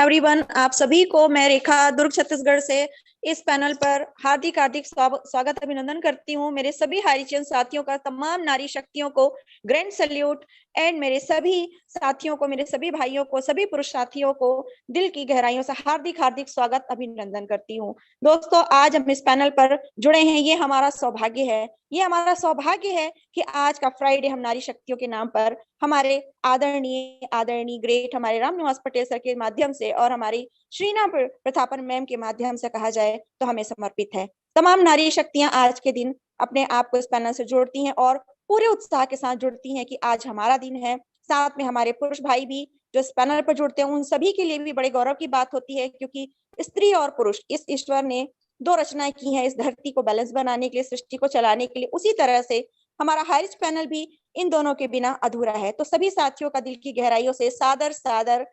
Everyone, आप सभी को मैं रेखा दुर्ग छत्तीसगढ़ से इस पैनल पर हार्दिक हार्दिक स्वागत अभिनंदन करती हूँ। मेरे सभी हरिजन साथियों का, तमाम नारी शक्तियों को ग्रैंड सैल्यूट एंड मेरे सभी साथियों को, मेरे सभी भाइयों को, सभी पुरुष साथियों को दिल की गहराइयों से हार्दिक हार्दिक स्वागत अभिनंदन करती हूँ। दोस्तों, आज हम इस पैनल पर जुड़े हैं, ये हमारा सौभाग्य है। ये हमारा सौभाग्य है कि आज का फ्राइडे हम नारी शक्तियों के नाम पर हमारे आदरणीय ग्रेट हमारे रामनिवास पटेल सर के माध्यम से और हमारी श्रीना प्रतापन मैम के माध्यम से कहा जाए तो हमें समर्पित है। तमाम नारी शक्तियां आज के दिन अपने आप को इस पैनल से जोड़ती हैं और पूरे उत्साह के साथ जुड़ती हैं कि आज हमारा दिन है। साथ में हमारे पुरुष भाई भी जो इस पैनल पर जुड़ते हैं, उन सभी के लिए भी बड़े गौरव की बात होती है, क्योंकि स्त्री और पुरुष इस ईश्वर ने दो रचनाएं की हैं इस धरती को बैलेंस बनाने के लिए, सृष्टि को चलाने के लिए। उसी तरह से हमारा हाइरिच पैनल भी इन दोनों के बिना अधूरा है। तो सभी साथियों का दिल की गहराइयों से सादर सादर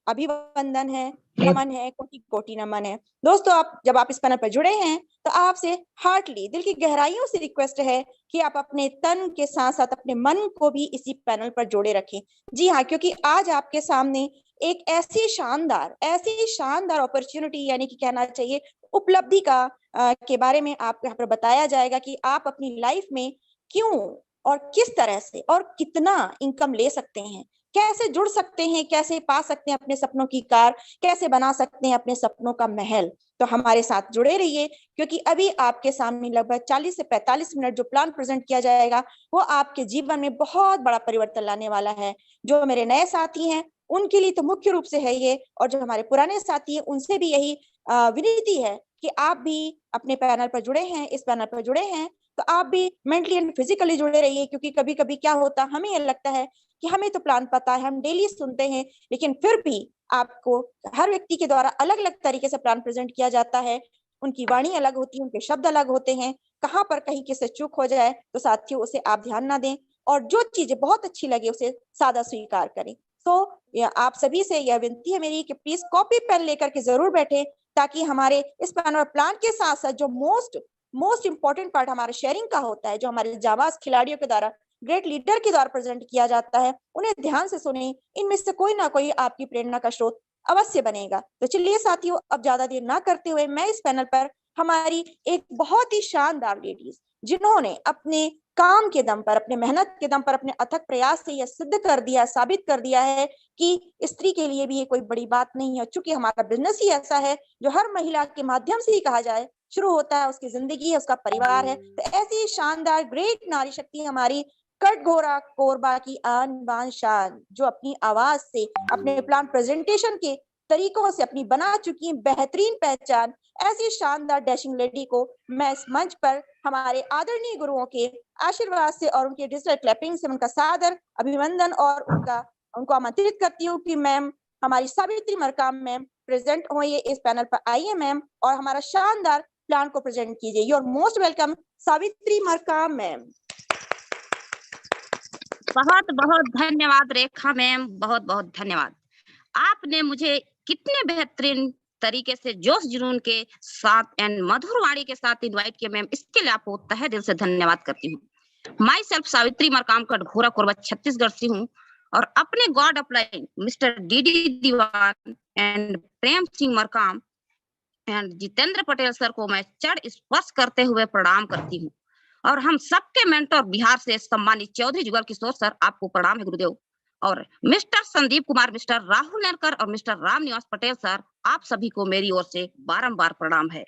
अभिवंदन है, नमन है, कोटि कोटि नमन है। दोस्तों, जब आप इस पैनल पर जुड़े हैं तो आपसे हार्टली दिल की गहराइयों से रिक्वेस्ट है कि आप अपने तन के साथ साथ अपने मन को भी इसी पैनल पर जोड़े रखें। जी हाँ, क्योंकि आज आपके सामने एक ऐसी शानदार अपॉर्चुनिटी, यानी कि कहना चाहिए उपलब्धि के बारे में आप यहाँ पर बताया जाएगा कि आप अपनी लाइफ में क्यों और किस तरह से और कितना इनकम ले सकते हैं, कैसे जुड़ सकते हैं, कैसे पा सकते हैं अपने सपनों की कार, कैसे बना सकते हैं अपने सपनों का महल। तो हमारे साथ जुड़े रहिए, क्योंकि अभी आपके सामने लगभग 40 से 45 मिनट जो प्लान प्रेजेंट किया जाएगा वो आपके जीवन में बहुत बड़ा परिवर्तन लाने वाला है। जो मेरे नए साथी हैं उनके लिए तो मुख्य रूप से है ये, और जो हमारे पुराने साथी हैं उनसे भी यही विनती है कि आप भी अपने पैनल पर जुड़े हैं, इस पैनल पर जुड़े हैं तो आप भी मेंटली एंड फिजिकली जुड़े रहिए। क्योंकि कभी कभी क्या होता है, हमें ये लगता है कि हमें तो प्लान पता है, हम डेली सुनते हैं, लेकिन फिर भी आपको हर व्यक्ति के द्वारा अलग अलग तरीके से प्लान प्रेजेंट किया जाता है। उनकी वाणी अलग होती है, उनके शब्द अलग होते हैं। कहाँ पर कहीं किसी चूक हो जाए तो साथियों उसे आप ध्यान ना दें, और जो चीजें बहुत अच्छी लगे उसे सादा स्वीकार करें। तो आप सभी से यह विनती है मेरी कि प्लीज कॉपी पेन लेकर के जरूर बैठे, ताकि हमारे इस पैनल प्लान के साथ साथ जो मोस्ट इंपॉर्टेंट पार्ट हमारे शेयरिंग का होता है, जो हमारे जाबाज खिलाड़ियों के द्वारा, ग्रेट लीडर के द्वारा प्रेजेंट किया जाता है, उन्हें ध्यान से सुने। इनमें से कोई ना कोई आपकी प्रेरणा का स्रोत अवश्य बनेगा। तो चलिए साथियों, अब ज्यादा देर ना करते हुए मैं इस पैनल पर हमारी एक बहुत ही शानदार लेडीज, जिन्होंने अपने काम के दम पर, अपने मेहनत के दम पर, अपने अथक प्रयास से यह सिद्ध कर दिया, साबित कर दिया है कि स्त्री के लिए भी ये कोई बड़ी बात नहीं है। चूंकि हमारा बिजनेस ही ऐसा है जो हर महिला के माध्यम से ही कहा जाए शुरू होता है, उसकी जिंदगी है, उसका परिवार है। तो ऐसी शानदार ग्रेट नारी शक्ति हमारी कटघोरा कोरबा की आन बान शान, जो अपनी आवाज से, अपने प्लान प्रेजेंटेशन के तरीकों से अपनी बना चुकी है बेहतरीन पहचान, ऐसी शानदार डैशिंग लेडी को मैं इस मंच पर हमारे आदरणीय गुरुओं के आशीर्वाद से और उनके डिजिटल क्लैपिंग से उनका सादर अभिनंदन और उनको आमंत्रित करती हूँ कि मैम, हमारी सावित्री मरकाम मैम प्रेजेंट होइए इस पैनल पर। आइए मैम, और हमारा शानदार प्लान को प्रेजेंट कीजिए। You are most welcome Savitri Markam ma'am. बहुत बहुत धन्यवाद रेखा मैम, बहुत बहुत धन्यवाद। आपने मुझे कितने बेहतरीन तरीके से जोश जुनून के साथ एंड मधुर वाणी के साथ इनवाइट किया मैम, इसके लिए आपको तहे दिल से धन्यवाद करती हूँ। माई सेल्फ सावित्री मरकाम कटघोरा कोरबा छत्तीसगढ़ से हूँ, और अपने god upline mister D Dewan and Prem Singh Markam and Jitendra Patel sir को मैं चढ़ स्पर्श करते हुए प्रणाम करती हूँ। और हम सबके मेंटर बिहार से सम्मानित चौधरी जुगल किशोर सर, आपको प्रणाम है गुरुदेव। और मिस्टर संदीप कुमार, मिस्टर राहुल नेरकर और मिस्टर राम निवास पटेल सर, आप सभी को मेरी ओर से बारंबार प्रणाम है।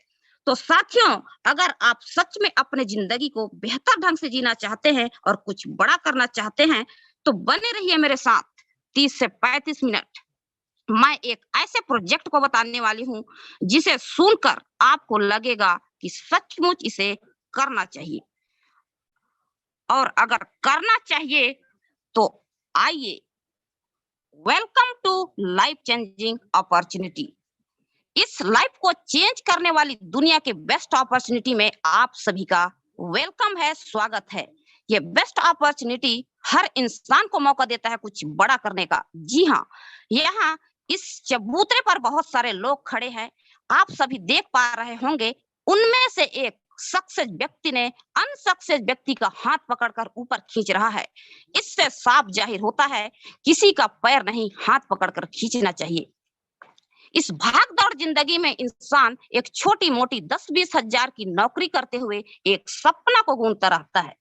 तो साथियों, अगर आप सच में अपने जिंदगी को बेहतर ढंग से जीना चाहते हैं और कुछ बड़ा करना चाहते हैं तो बने रहिए मेरे साथ 30 से 35 मिनट। मैं एक ऐसे प्रोजेक्ट को बताने वाली हूँ जिसे सुनकर आपको लगेगा कि सचमुच इसे करना चाहिए, और अगर करना चाहिए तो आइए, welcome to life changing opportunity. इस लाइफ को चेंज करने वाली दुनिया के बेस्ट अपॉर्चुनिटी में आप सभी का वेलकम है, स्वागत है। ये बेस्ट अपॉर्चुनिटी हर इंसान को मौका देता है कुछ बड़ा करने का। जी हाँ, यहाँ इस चबूतरे पर बहुत सारे लोग खड़े हैं, आप सभी देख पा रहे होंगे। उनमें से एक सक्सेस व्यक्ति ने अनसक्सेस व्यक्ति का हाथ पकड़कर ऊपर खींच रहा है। इससे साफ जाहिर होता है किसी का पैर नहीं, हाथ पकड़कर खींचना चाहिए। इस भाग-दौड़ जिंदगी में इंसान एक छोटी-मोटी 10-20 हजार की नौकरी करते हुए एक सपना को गूंथता रहता है।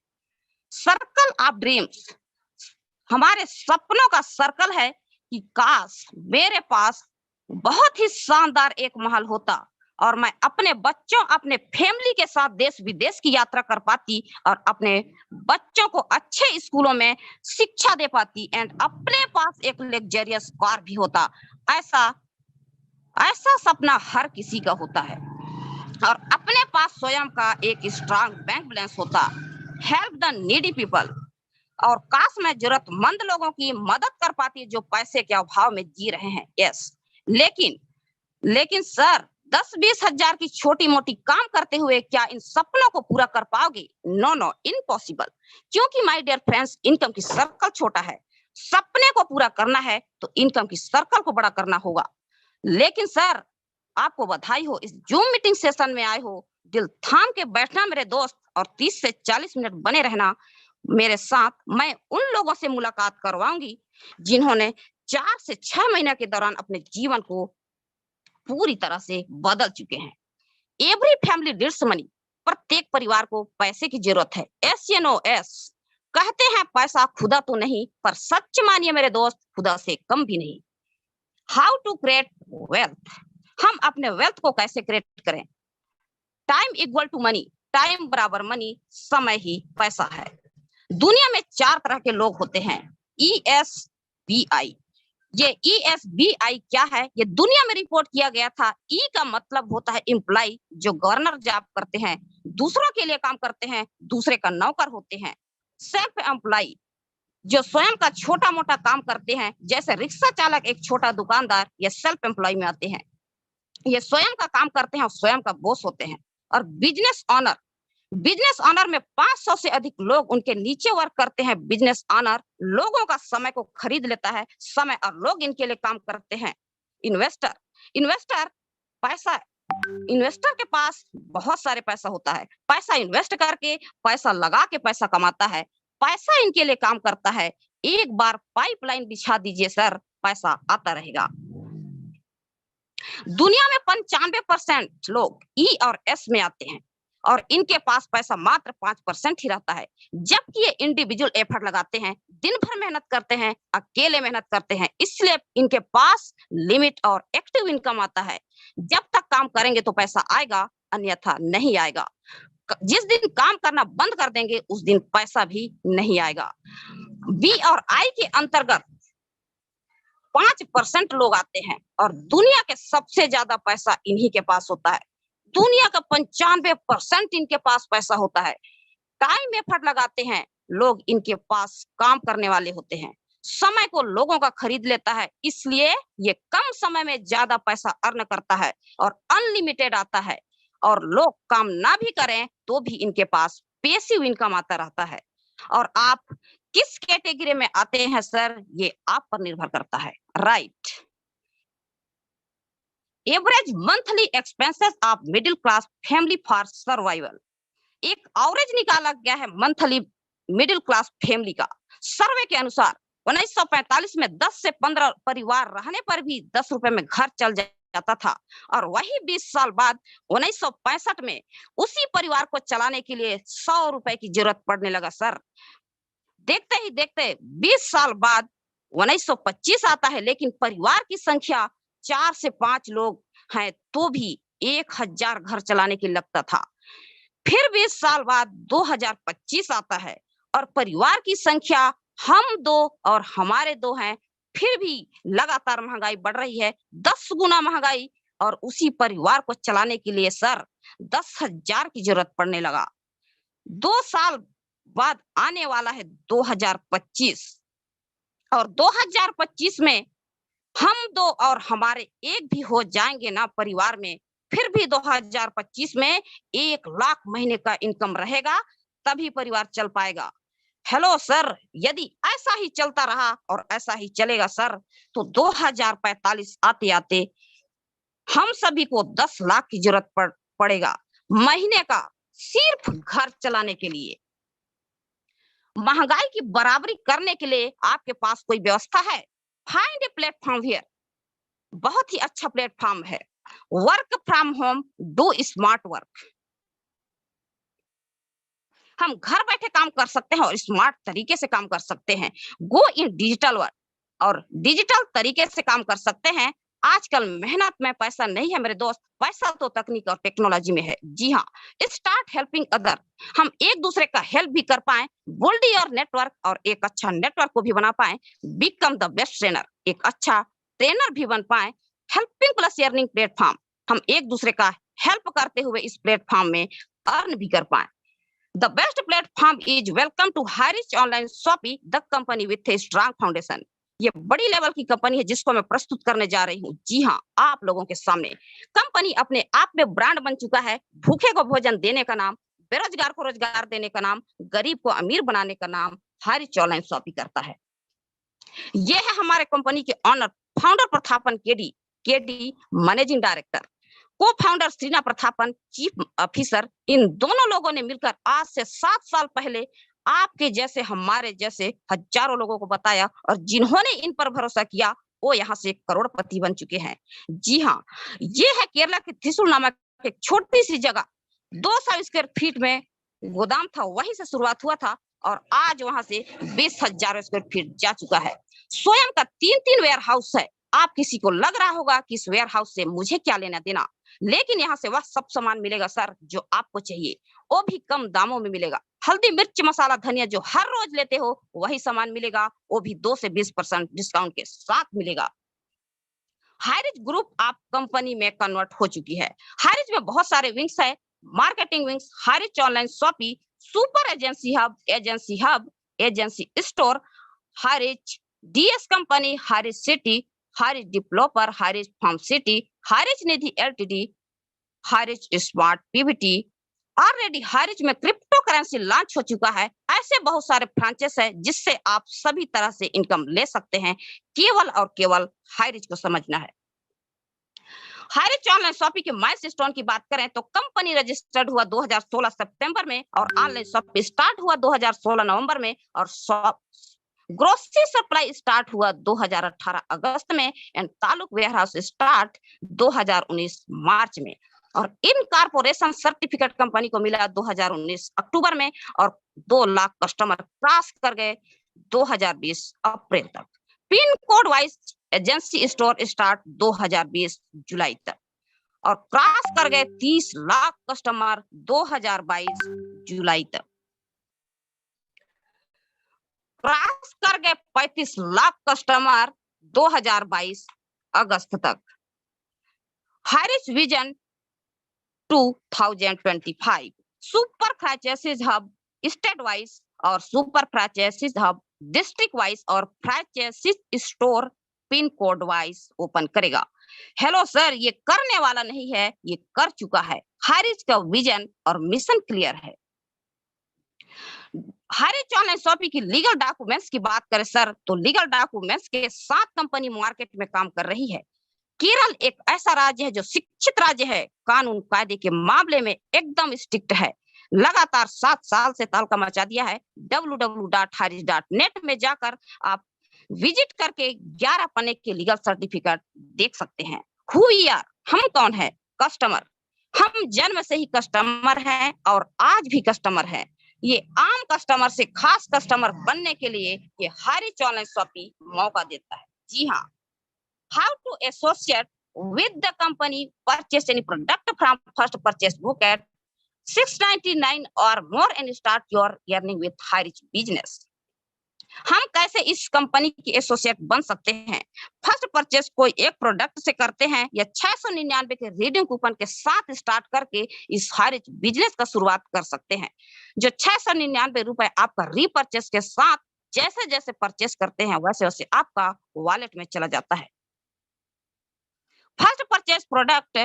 सर्कल ऑफ ड्रीम्स, हमारे सपनों का सर्कल है कि काश मेरे पास बहुत ही शानदार एक महल होता और मैं अपने बच्चों, अपने फैमिली के साथ देश विदेश की यात्रा कर पाती और अपने बच्चों को अच्छे स्कूलों में शिक्षा दे पाती एंड अपने पास एक लग्जरियस कार भी होता। ऐसा ऐसा सपना हर किसी का होता है और अपने पास स्वयं का एक स्ट्रांग बैंक बैलेंस होता। हेल्प द नीडी पीपल, और काश मैं जरूरतमंद लोगों की मदद कर पाती जो पैसे के अभाव में जी रहे हैं। यस, लेकिन लेकिन सर 10-20 हजार की छोटी मोटी काम करते हुए क्या इन सपनों को पूरा कर पाओगे? No no, impossible. क्योंकि माय डियर फ्रेंड्स, इनकम की सर्कल छोटा है। सपने को पूरा करना है तो इनकम की सर्कल को बड़ा करना होगा। लेकिन सर, आपको बधाई हो, इस जूम मीटिंग सेशन में आए हो। दिल थाम के बैठना मेरे दोस्त और 30 से 40 मिनट बने रहना मेरे साथ। मैं उन लोगों से मुलाकात करवाऊंगी जिन्होंने 4 से 6 महीने के दौरान अपने जीवन को पूरी तरह से बदल चुके हैं। एवरी फैमिली नीड्स मनी, प्रत्येक परिवार को पैसे की जरूरत है। SNOS, कहते हैं पैसा खुदा तो नहीं, पर सच मानिए मेरे दोस्त, खुदा से कम भी नहीं। हाउ टू क्रिएट वेल्थ, हम अपने वेल्थ को कैसे क्रिएट करें? Time equal to money, time बराबर मनी, समय ही पैसा है। दुनिया में 4 तरह के लोग होते हैं। ESBI, ये ESBI क्या है? ये दुनिया में रिपोर्ट किया गया था। E का मतलब होता है एम्प्लॉय, जो गवर्नर जॉब करते हैं, दूसरों के लिए काम करते हैं, दूसरे का नौकर होते हैं। सेल्फ एम्प्लॉय, जो स्वयं का छोटा मोटा काम करते हैं, जैसे रिक्शा चालक, एक छोटा दुकानदार, ये सेल्फ एम्प्लॉय में आते हैं। ये स्वयं का काम करते हैं और स्वयं का बॉस होते हैं। और बिजनेस ऑनर, बिजनेस ऑनर में 500 से अधिक लोग उनके नीचे वर्क करते हैं। बिजनेस ऑनर लोगों का समय को खरीद लेता है, समय और लोग इनके लिए काम करते हैं। इन्वेस्टर, इन्वेस्टर पैसा, इन्वेस्टर के पास बहुत सारे पैसा होता है। पैसा इन्वेस्ट करके, पैसा लगा के पैसा कमाता है। पैसा इनके लिए काम करता है। एक बार पाइपलाइन बिछा दीजिए सर, पैसा आता रहेगा। दुनिया में 95% लोग E और S में आते हैं और इनके पास पैसा मात्र 5% ही रहता है। जबकि ये इंडिविजुअल एफर्ट लगाते हैं, दिन भर मेहनत करते हैं, अकेले मेहनत करते हैं, इसलिए इनके पास लिमिट और एक्टिव इनकम आता है। जब तक काम करेंगे तो पैसा आएगा, अन्यथा नहीं आएगा। जिस दिन काम करना बंद कर देंगे उस दिन पैसा भी नहीं आएगा। B और I के अंतर्गत 5% लोग आते हैं और दुनिया के सबसे ज्यादा पैसा इन्हीं के पास होता है। दुनिया का 95% इनके पास पैसा होता है। टाइम एफर्ट लगाते हैं लोग, इनके पास काम करने वाले होते हैं। समय को लोगों का खरीद लेता है, इसलिए ये कम समय में ज्यादा पैसा अर्न करता है और अनलिमिटेड आता है। और लोग काम ना भी करें तो भी इनके पास पैसिव इनकम आता रहता है। और आप किस कैटेगरी में आते हैं सर, ये आप पर निर्भर करता है। Right. Average monthly expenses of middle class family for survival, एक एवरेज निकाला गया है मंथली मिडिल क्लास फैमिली का। सर्वे के अनुसार 1945 में 10 से 15 परिवार रहने पर भी 10 रुपए में घर चल जाता था और वही 20 साल बाद 1965 में उसी परिवार को चलाने के लिए 100 रुपए की जरूरत पड़ने लगा सर। देखते ही देखते 20 साल बाद 1925 आता है, लेकिन परिवार की संख्या 4 से 5 लोग हैं तो भी 1000 घर चलाने के लगता था। फिर 20 साल बाद 2025 आता है और परिवार की संख्या हम 2 और हमारे 2 हैं, फिर भी लगातार महंगाई बढ़ रही है, 10 गुना महंगाई, और उसी परिवार को चलाने के लिए सर 10,000 की जरूरत पड़ने लगा। 2 साल बाद आने वाला है 2025 और 2025 में हम 2 और हमारे 1 भी हो जाएंगे ना परिवार में, फिर भी 2025 में 1 लाख महीने का इनकम रहेगा, तभी परिवार चल पाएगा। हेलो सर, यदि ऐसा ही चलता रहा और ऐसा ही चलेगा सर, तो 2045 आते आते हम सभी को 10 लाख की जरूरत पड़ेगा महीने का, सिर्फ घर चलाने के लिए। महंगाई की बराबरी करने के लिए आपके पास कोई व्यवस्था है? Find a platform here. बहुत ही अच्छा प्लेटफॉर्म है। Work from home, do smart work. हम घर बैठे काम कर सकते हैं और स्मार्ट तरीके से काम कर सकते हैं। गो इन डिजिटल वर्क, और डिजिटल तरीके से काम कर सकते हैं। आजकल मेहनत में पैसा नहीं है मेरे दोस्त, पैसा तो तकनीक और टेक्नोलॉजी में है। जी हाँ, स्टार्ट हेल्पिंग अदर। हम एक दूसरे का हेल्प भी कर पाए, बिल्ड योर नेटवर्क, और एक अच्छा नेटवर्क को भी बना पाए। बिकम द बेस्ट ट्रेनर, एक अच्छा ट्रेनर भी बन पाए। हेल्पिंग प्लस अर्निंग प्लेटफॉर्म, हम एक दूसरे का हेल्प करते हुए इस प्लेटफॉर्म में अर्न भी कर पाए। The best platform is welcome to Harish Online Shopee, the company with a strong foundation. ये बड़ी लेवल की कंपनी है जिसको मैं प्रस्तुत करने जा रही हूँ। जी हाँ, आप लोगों के सामने कंपनी अपने आप में ब्रांड बन चुका है। भूखे को भोजन देने का नाम, बेरोजगार को रोजगार देने का नाम, गरीब को अमीर बनाने का नाम हरीश ऑनलाइन शॉपी करता है। ये है हमारे कंपनी के owner, founder Prathapan KD, managing director, co founder Sreena Prathapan, chief officer. इन दोनों लोगों ने मिलकर आज से 7 साल पहले आपके जैसे, हमारे जैसे हजारों लोगों को बताया, और जिन्होंने इन पर भरोसा किया वो यहाँ से करोड़पति बन चुके हैं। जी हाँ, ये है केरला के त्रिशूल नामक एक छोटी सी जगह, 200 स्क्वायर फीट में गोदाम था, वहीं से शुरुआत हुआ था, और आज वहां से 20,000 स्क्वायर फीट जा चुका है। स्वयं का 3-3 वेयर हाउस है। आप किसी को लग रहा होगा कि इस वेयर हाउस से मुझे क्या लेना देना, लेकिन यहाँ से वह सब सामान मिलेगा सर जो आपको चाहिए, वो भी कम दामों में मिलेगा। हल्दी, मिर्च, मसाला, धनिया जो हर रोज लेते हो वही सामान मिलेगा, वो भी 2 से 20% डिस्काउंट के साथ मिलेगा। हाइरिज ग्रुप आप कंपनी में कन्वर्ट हो चुकी है। हाइरिज में बहुत सारे विंग्स है। Marketing wings, Hirich online shoppe, super agency hub, agency store, Hirich DS company, Hirich city, Hirich developer, Hirich farm city, Hirich Nidhi LTD, Hirich smart PVT. Already Hirich में crypto currency launch हो चुका है। ऐसे बहुत सारे franchise है जिससे आप सभी तरह से इनकम ले सकते हैं। केवल और केवल हाइरिज को समझना है। हाइरिज ऑनलाइन शॉपी के माइलस्टोन की बात करें तो कंपनी रजिस्टर्ड हुआ 2016 सितंबर में, और ऑनलाइन शॉपी स्टार्ट हुआ 2016 नवंबर में, और ग्रोसरी सप्लाई स्टार्ट हुआ 2018 अगस्त में, एंड तालुक वेयरहाउस स्टार्ट 2019 मार्च में, और इन कारपोरेशन सर्टिफिकेट कंपनी को मिला 2019 अक्टूबर में, और 2 लाख कस्टमर क्रॉस कर गए 2020 अप्रैल तक। Pin code wise agency store start 2020 जुलाई तक, और क्रॉस कर गए 30 लाख कस्टमर 2022 जुलाई तक। क्रॉस कर गए 35 लाख कस्टमर 2022 अगस्त तक। Hirich vision 2025, super franchisees hub state wise, और super franchisees hub district wise, और franchisees store pin code wise open करेगा। हेलो सर, ये करने वाला नहीं है, ये कर चुका है। हाइरिज का विजन और मिशन क्लियर है। हाइरिज ऑनलाइन शॉपी की लीगल डॉक्यूमेंट्स की बात करें सर, तो लीगल डॉक्यूमेंट्स के साथ कंपनी मार्केट में काम कर रही है। केरल एक ऐसा राज्य है जो शिक्षित राज्य है, कानून कायदे के मामले में एकदम स्ट्रिक्ट है। लगातार 7 साल से तहलका मचा दिया है। www.harish.net में जाकर आप विजिट करके 11 पन्ने के लीगल सर्टिफिकेट देख सकते हैं। हु वी आर, हम कौन है? कस्टमर। हम जन्म से ही कस्टमर हैं और आज भी कस्टमर हैं। ये आम कस्टमर से खास कस्टमर बनने के लिए ये हाइरिज ऑनलाइन शॉपी मौका देता है। जी हाँ, how to associate with the company, purchase any product from first purchase book at 699 or more and start your earning with Hairich business। हम कैसे इस कंपनी के एसोसिएट बन सकते हैं? फर्स्ट परचेस कोई एक प्रोडक्ट से करते हैं या 699 के रीडिंग कूपन के साथ स्टार्ट करके इस हाइरिज बिजनेस का शुरुआत कर सकते हैं। जो 699 रुपए आपका रीपरचेस के साथ जैसे जैसे परचेस करते हैं वैसे वैसे आपका वॉलेट में चला जाता है। First purchase product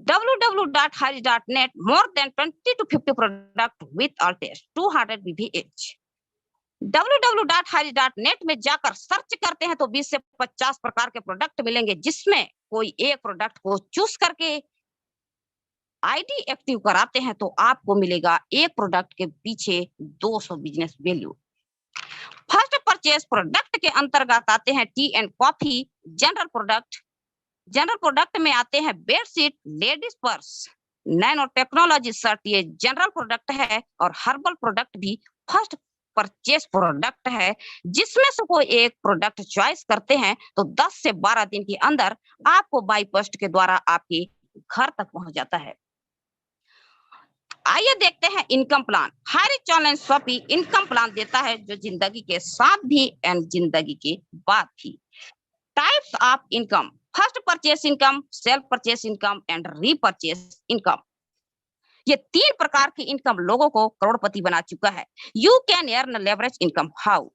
www.harish.net, more than 20 to 50 product with all test 200 BB each। www.harish.net में जाकर सर्च करते हैं तो 20 से 50 प्रकार के प्रोडक्ट मिलेंगे, जिसमें कोई एक प्रोडक्ट को चूज करके आईडी एक्टिव कराते हैं तो आपको मिलेगा एक प्रोडक्ट के पीछे 200 business value. First purchase product के अंतर्गत आते हैं T and coffee, general product, general product में आते हैं bedsheet, ladies purse, nano technology shirt, ये जनरल प्रोडक्ट है। और हर्बल प्रोडक्ट भी फर्स्ट परचेस प्रोडक्ट है। जिसमें से कोई एक प्रोडक्ट चॉइस करते हैं तो 10 से 12 दिन के अंदर आपको बाई पोस्ट के द्वारा आपके घर तक पहुंच जाता है। आइए देखते हैं income plan. Highrich online shopping income plan देता है जो जिंदगी के साथ भी एंड जिंदगी के बाद भी। Types of income, first purchase income, self purchase income and repurchase income. ये 3 प्रकार की इनकम लोगों को करोड़पति बना चुका है। You can earn leverage income how.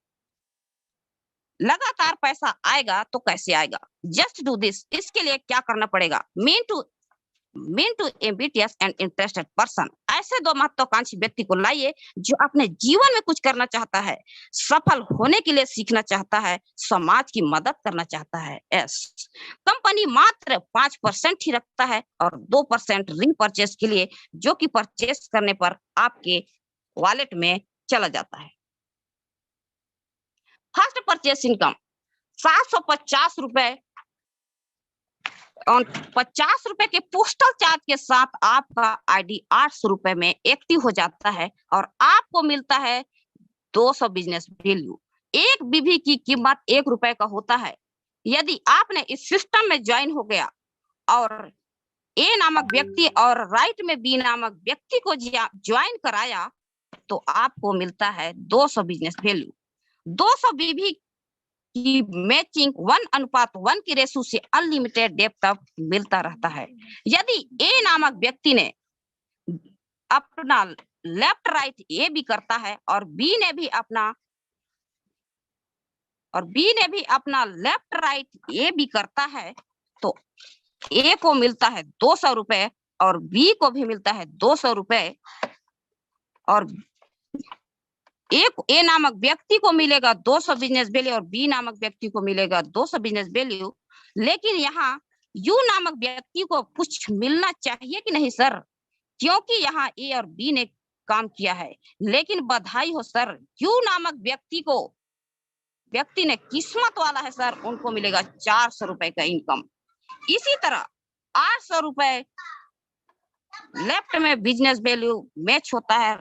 लगातार पैसा आएगा तो कैसे आएगा? Just do this. इसके लिए क्या करना पड़ेगा? Mean to ambitious and interested person. ऐसे 2 महत्वाकांक्षी व्यक्ति को लाइए जो अपने जीवन में कुछ करना चाहता है, सफल होने के लिए सीखना चाहता है, समाज की मदद करना चाहता है। एस कंपनी मात्र 5% ही रखता है और 2% रीपरचेस के लिए, जो कि परचेस करने पर आपके वॉलेट में चला जाता है। फर्स्ट परचेस इनकम 750 रुपए और 50 रुपए के पोस्टल चार्ज के साथ आपका आईडी 800 रुपए में एक्टिव हो जाता है और आपको मिलता है 200 बिजनेस वैल्यू। एक बीबी की कीमत 1 रुपए का होता है। यदि आपने इस सिस्टम में ज्वाइन हो गया और ए नामक व्यक्ति और राइट में बी नामक व्यक्ति को ज्वाइन कराया तो आपको मिलता है 200 बिजनेस वैल्यू। 200 बीबी की मैचिंग 1:1 की रेशो से अनलिमिटेड डेप्थ तक मिलता रहता है। यदि ए नामक व्यक्ति ने अपना लेफ्ट राइट ए भी करता है और बी ने भी अपना लेफ्ट राइट ए भी करता है तो ए को मिलता है 200 रुपए और बी को भी मिलता है 200 रुपए और एक ए नामक व्यक्ति को मिलेगा 200 बिजनेस वैल्यू और बी नामक व्यक्ति को मिलेगा 200 बिजनेस वैल्यू। लेकिन यहाँ यू नामक व्यक्ति को कुछ मिलना चाहिए कि नहीं सर? क्योंकि यहाँ ए और बी ने काम किया है। लेकिन बधाई हो सर, यू नामक व्यक्ति ने किस्मत वाला है सर, उनको मिलेगा 400 रुपए का इनकम। इसी तरह 800 रुपए लेफ्ट में बिजनेस वैल्यू मैच होता है,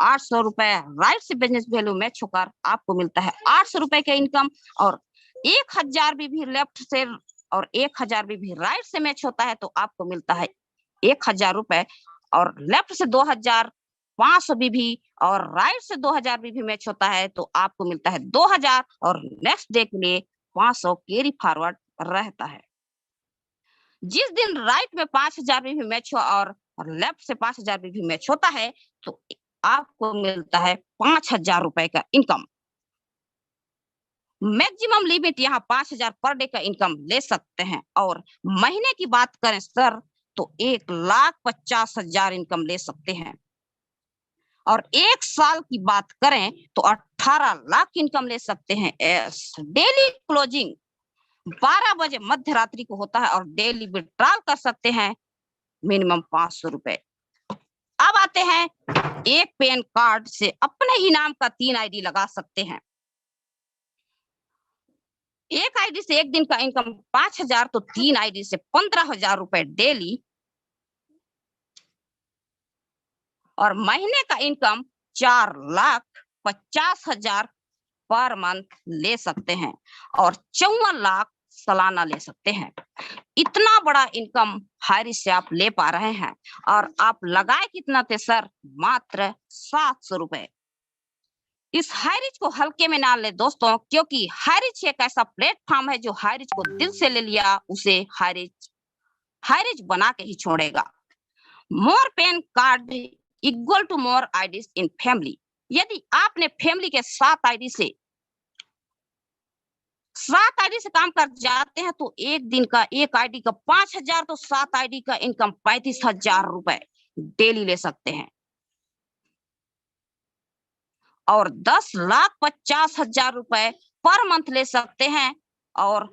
800 रुपए राइट से बिजनेस वैल्यू मैच होकर आपको मिलता है 800 रुपए का इनकम। और 1000 भी लेफ्ट से और 1000 भी राइट से मैच होता है तो आपको मिलता है 1000 रुपए। और लेफ्ट से 2500 भी और राइट से 2000 भी मैच होता है तो आपको मिलता है 2000 और नेक्स्ट डे के लिए 500 कैरी फॉरवर्ड रहता है। जिस दिन राइट में 5000 भी मैच हो और लेफ्ट से 5000 भी मैच होता है तो आपको मिलता है 5000 रुपए का इनकम। मैक्सिमम लिमिट यहाँ 5000 पर डे का इनकम ले सकते हैं। और महीने की बात करें सर तो 1,50,000 इनकम ले सकते हैं। और 1 साल की बात करें तो 18 लाख इनकम ले सकते हैं। डेली क्लोजिंग 12 बजे मध्य रात्रि को होता है और डेली विड्रॉल कर सकते हैं मिनिमम 500 रुपए। अब आते हैं, एक पैन कार्ड से अपने ही नाम का 3 आईडी लगा सकते हैं। एक आईडी से एक दिन का इनकम 5000 तो 3 आईडी से 15,000 रुपए डेली और महीने का इनकम 4,50,000 पर मंथ ले सकते हैं और 54 लाख सालाना ले सकते हैं। इतना बड़ा इनकम हाईरिच से आप ले पा रहे हैं। और आप लगाए कितना थे सर? मात्र 700 रुपए। इस हाईरिच को हल्के में ना ले दोस्तों, क्योंकि हाईरिच एक ऐसा प्लेटफॉर्म है जो हाईरिच को दिल से ले लिया उसे हाईरिच बना के ही छोड़ेगा। More PAN card equal to more IDs in family. यदि आपने फैमिली के 7 आईडी से काम कर जाते हैं तो एक दिन का एक आईडी का 5000 तो 7 आईडी का इनकम 35,000 रुपए डेली ले सकते हैं। और 10,50,000 रुपए पर मंथ ले सकते हैं। और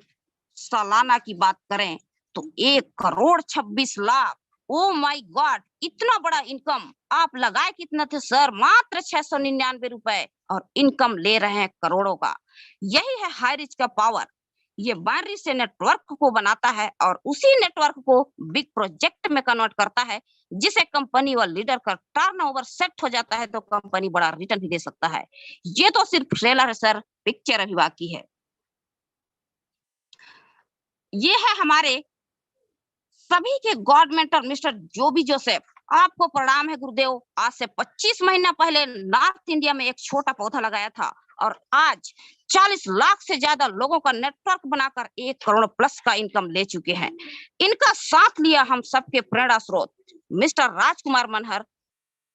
सालाना की बात करें तो 1,26,00,000। ओ माय गॉड, इतना बड़ा इनकम आप लगाए कितना थे सर? मात्र 699 रुपए और इनकम ले रहे हैं करोड़ों का। यही है हाईरिच का पावर। ये बाइनरी से नेटवर्क को बनाता है और उसी नेटवर्क को बिग प्रोजेक्ट में कन्वर्ट करता है, जिसे कंपनी व लीडर का टर्नओवर सेट हो जाता है तो कंपनी बड़ा रिटर्न भी दे सकता है। ये तो सिर्फ ट्रेलर है सर, पिक्चर अभी बाकी है। ये है हमारे सभी के गॉड मेंटर मिस्टर जोबी जोसेफ। आपको प्रणाम है गुरुदेव। आज से 25 महीना पहले नॉर्थ इंडिया में एक छोटा पौधा लगाया था और आज 40 लाख से ज्यादा लोगों का नेटवर्क बनाकर 1 करोड़ प्लस का इनकम ले चुके हैं। इनका साथ लिया हम सबके प्रेरणा स्रोत मिस्टर राजकुमार मनहर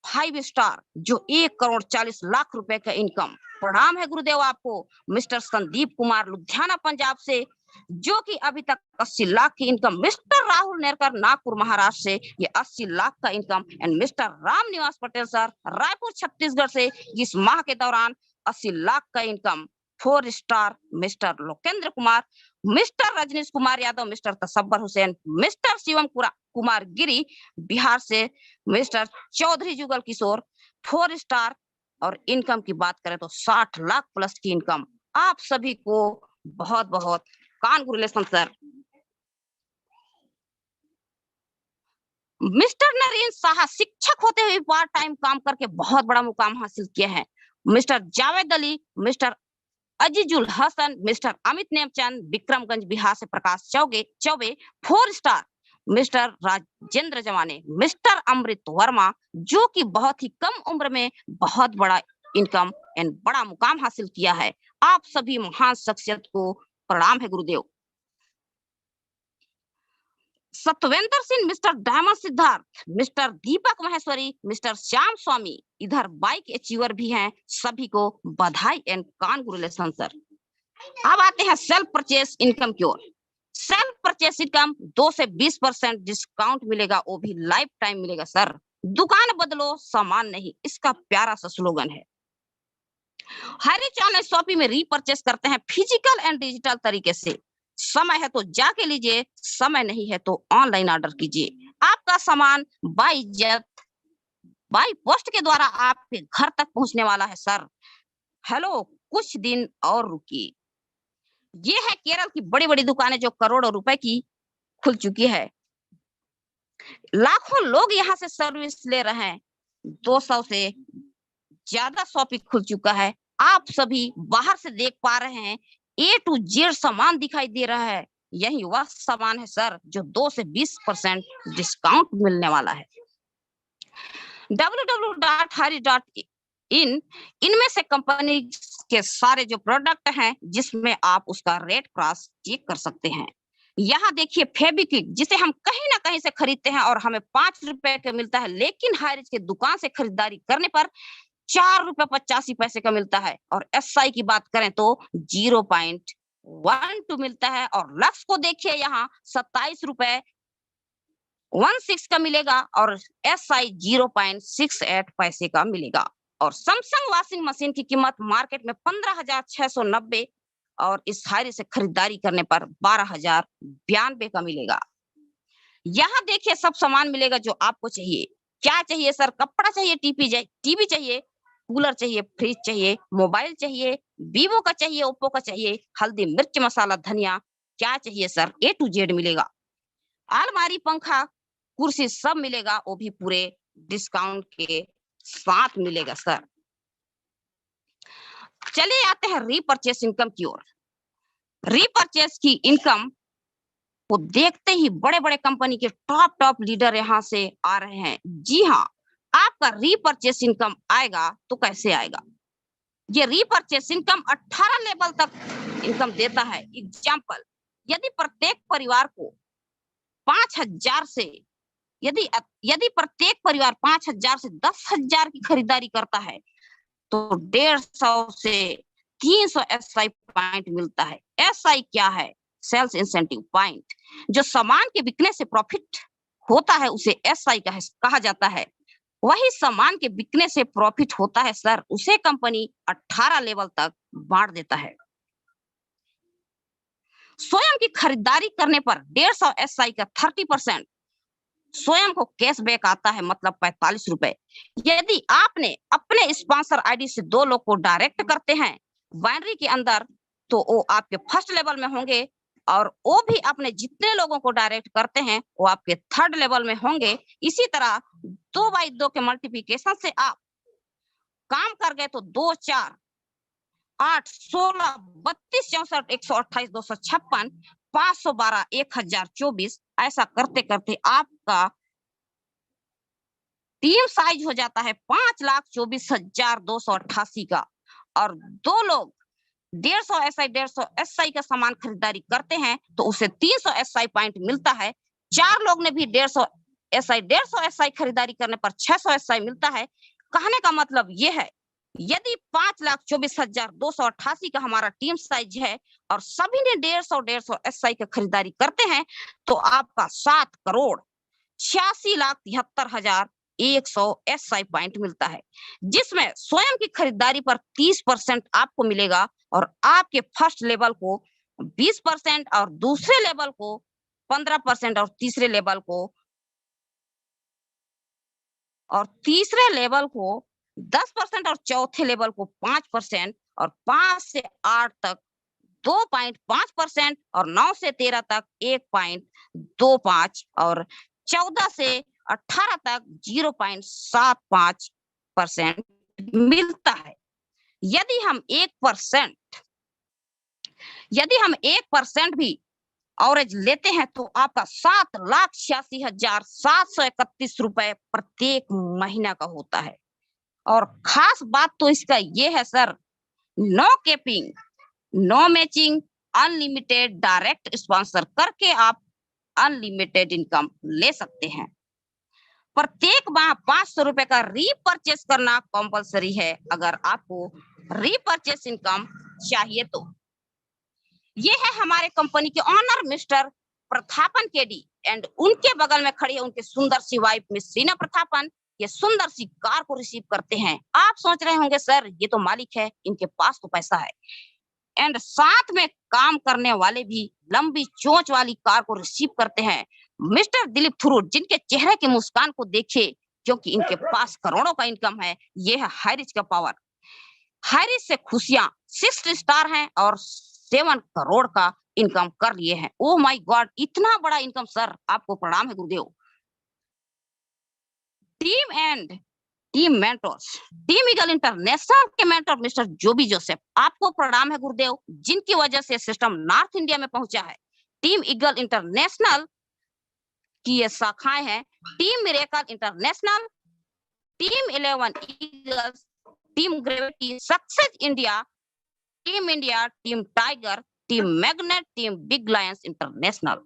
5 स्टार, जो 1 करोड़ 40 लाख रुपए का इनकम। प्रणाम है गुरुदेव आपको। मिस्टर संदीप कुमार लुधियाना पंजाब से, जो कि अभी तक 80 लाख की इनकम। मिस्टर राहुल नेरकर नागपुर महाराष्ट्र से, ये 80 लाख का income. And mister Ram Niwas Patel sir Raipur Chhattisgarh से, इस माह के दौरान 80 लाख का income. 4 star mister Lokendra Kumar, mister Rajnish Kumar Yadav, mister Tasabbar Hussain, mister Shivam Kumar Giri Bihar से, मिस्टर चौधरी जुगल किशोर 4 स्टार। और इनकम की बात करें तो 60 लाख प्लस की इनकम। आप सभी को बहुत बहुत congratulation sir. Mister Narendra Saha शिक्षक होते हुए पार्ट टाइम काम करके बहुत बड़ा मुकाम हासिल किए हैं। Mister Javed Ali, mister Azizul Hasan, mister Amit Nemchand Vikramganj Bihar से, Prakash Chaubey 4 star. Mister Rajendra Jawane, mister अमृत वर्मा, जो कि बहुत ही कम उम्र में बहुत बड़ा इनकम एंड बड़ा मुकाम हासिल किया है। आप सभी महान शख्सियत को प्रणाम है गुरुदेव। Satvendra Singh, mister diamond Siddharth, mister Deepak Maheshwari, mister Shyam Swami, इधर बाइक अचीवर भी हैं। सभी को बधाई एंड कांग्रेचुलेशन सर। अब आते हैं सेल्फ परचेस इनकम की ओर। सेल्फ परचेस इनकम 2 से 20% डिस्काउंट मिलेगा, वो भी लाइफ टाइम मिलेगा सर। दुकान बदलो सामान नहीं, इसका प्यारा सा स्लोगन है। हरीच ऑनलाइन शॉपिंग में रीपरचेस करते हैं फिजिकल एंड डिजिटल तरीके से। समय है तो जाके लीजिए, समय नहीं है तो ऑनलाइन ऑर्डर कीजिए। आपका सामान बाई पोस्ट के द्वारा आपके घर तक पहुंचने वाला है सर। हेलो, कुछ दिन और रुकिए। ये है केरल की बड़ी बड़ी दुकानें जो करोड़ों रुपए की खुल चुकी है। लाखों लोग यहाँ से सर्विस ले रहे हैं। 200 से ज्यादा शॉपिंग खुल चुका है। आप सभी बाहर से देख पा रहे हैं, A to Z सामान दिखाई दे रहा है। यही वह सामान है सर जो 2 से 20% डिस्काउंट मिलने वाला है। www.hari.in इनमें से कंपनी के सारे जो प्रोडक्ट हैं, जिसमें आप उसका रेट क्रॉस चेक कर सकते हैं। यहाँ देखिए फेविक्विक, जिसे हम कहीं ना कहीं से खरीदते हैं और हमें 5 रुपए का मिलता है, लेकिन हाइरिच के दुकान से खरीदारी करने पर 4 रुपए 85 पैसे का मिलता है। और SI की बात करें तो 0.12 मिलता है। और लक्स को देखिए, यहाँ 27 रुपए 16 का मिलेगा और SI 0.68 पैसे का मिलेगा। और सैमसंग वॉशिंग मशीन की कीमत मार्केट में 15,690 और इस हायरी से खरीदारी करने पर 12,092 का मिलेगा। यहाँ देखिए सब सामान मिलेगा जो आपको चाहिए। क्या चाहिए सर? कपड़ा चाहिए, टीवी चाहिए, कूलर चाहिए, फ्रिज चाहिए, मोबाइल चाहिए, वीवो का चाहिए, ओप्पो का चाहिए, हल्दी मिर्च मसाला धनिया, क्या चाहिए सर? A to Z मिलेगा। अलमारी, पंखा, कुर्सी सब मिलेगा, वो भी पूरे डिस्काउंट के साथ मिलेगा सर। चलिए आते हैं रीपरचेस इनकम की ओर। रीपरचेस की इनकम को देखते ही बड़े बड़े कंपनी के टॉप लीडर यहाँ से आ रहे हैं। जी हाँ, आपका रीपरचेस इनकम आएगा तो कैसे आएगा? ये रीपरचेस इनकम 18 लेवल तक इनकम देता है। एग्जाम्पल, यदि प्रत्येक परिवार को 5,000 से यदि प्रत्येक परिवार 5,000 से 10,000 की खरीदारी करता है तो 150 से 300 SI पॉइंट मिलता है। SI क्या है? Sales incentive point. जो सामान के बिकने से प्रॉफिट होता है उसे SI कहा जाता है। वही सामान के बिकने से प्रॉफिट होता है सर, उसे कंपनी 18 लेवल तक बांट देता है। स्वयं की खरीदारी करने पर 150 SI का 30% स्वयं को कैशबैक आता है, मतलब 45 रुपए। यदि आपने अपने स्पॉन्सर ID से 2 लोग को डायरेक्ट करते हैं बाइनरी के अंदर, तो वो आपके फर्स्ट लेवल में होंगे और वो भी अपने जितने लोगों को डायरेक्ट करते हैं वो आपके 3rd लेवल में होंगे। इसी तरह 2/2 के मल्टीप्लिकेशन से आप काम कर गए तो 2 4 8 16 32 64 128 256 512 1024 ऐसा करते करते आपका टीम साइज हो जाता है 5,24,288 का। और 2 लोग 150 SI का सामान खरीदारी करते हैं तो उसे 300 SI पॉइंट मिलता है। 4 लोग ने भी 150 SI खरीदारी करने पर 600 SI मिलता है। कहने का मतलब ये है, यदि 5,24,288 का हमारा टीम साइज है और सभी ने 150 SI का खरीदारी करते हैं तो आपका 7,86,73,100 SI पॉइंट मिलता है, जिसमें स्वयं की खरीदारी पर 30% आपको मिलेगा और आपके फर्स्ट लेवल को 20% और दूसरे लेवल को 15% और तीसरे लेवल को 10% और चौथे लेवल को 5% और 5 से 8 तक 2.5% और 9 से 13 तक 1.25 और 14 से 18 तक 0.75% मिलता है। यदि हम 1% भी एवरेज लेते हैं तो आपका 7,86,731 रुपए प्रत्येक महीना का होता है। और खास बात तो इसका ये है sir, no capping, no matching, unlimited direct sponsor करके आप अनलिमिटेड इनकम ले सकते हैं। प्रत्येक माह 500 रुपए का रीपरचेस करना कंपलसरी है अगर आपको रीपरचेस इनकम चाहिए तो। ये है हमारे कंपनी के honour mister Prathapan KD and उनके बगल में खड़ी है उनके सुंदर सी वाइफ मिस रीना प्रथापन। ये सुंदर सी कार को रिसीव करते हैं। आप सोच रहे होंगे सर ये तो मालिक है, इनके पास तो पैसा है। एंड साथ में काम करने वाले भी लंबी चोंच वाली कार को रिसीव करते हैं मिस्टर दिलीप थ्रू, जिनके चेहरे की मुस्कान को देखिए क्योंकि इनके पास करोड़ों का इनकम है। ये है हाईरिच का पावर। हाईरिच से खुशियां 6 स्टार हैं और 7 करोड़ का इनकम कर लिए हैं। ओह माय गॉड, इतना बड़ा इनकम सर, आपको प्रणाम है गुरुदेव। Team and team mentors, team eagle international के मेंटर मिस्टर जोबी जोसेफ, आपको प्रणाम है गुरुदेव, जिनकी वजह से सिस्टम नॉर्थ इंडिया में पहुंचा है। टीम ईगल इंटरनेशनल की ये शाखाएं हैं team miracle international, team 11 eagles, team gravity, success India, team tiger, team magnet, team big lions international.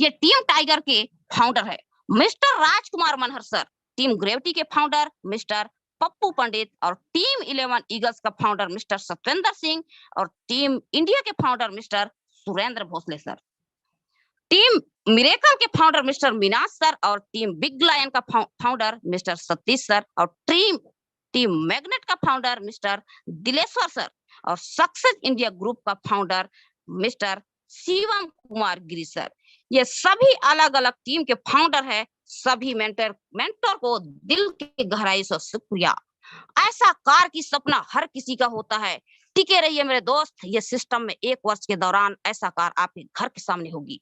ये टीम टाइगर के फाउंडर है mister Rajkumar Manhar sir, team gravity के फाउंडर मिस्टर पप्पू पंडित और टीम 11 ईगल्स का फाउंडर मिस्टर सत्येंद्र सिंह और टीम इंडिया के founder mister Surendra Bhosale sir. Team miracle के founder mister Minaj sir और टीम बिग लायन का फाउंडर मिस्टर सतीश सर और टीम मैग्नेट का फाउंडर मिस्टर दिलेश्वर सर और सक्सेस इंडिया ग्रुप का फाउंडर मिस्टर शिवम कुमार गिरी सर। ये सभी अलग अलग टीम के फाउंडर है। सभी मेंटर को दिल की गहराई से शुक्रिया। ऐसा कार की सपना हर किसी का होता है। टिके रहिए मेरे दोस्त, ये सिस्टम में 1 वर्ष के दौरान ऐसा कार आपके घर के सामने होगी।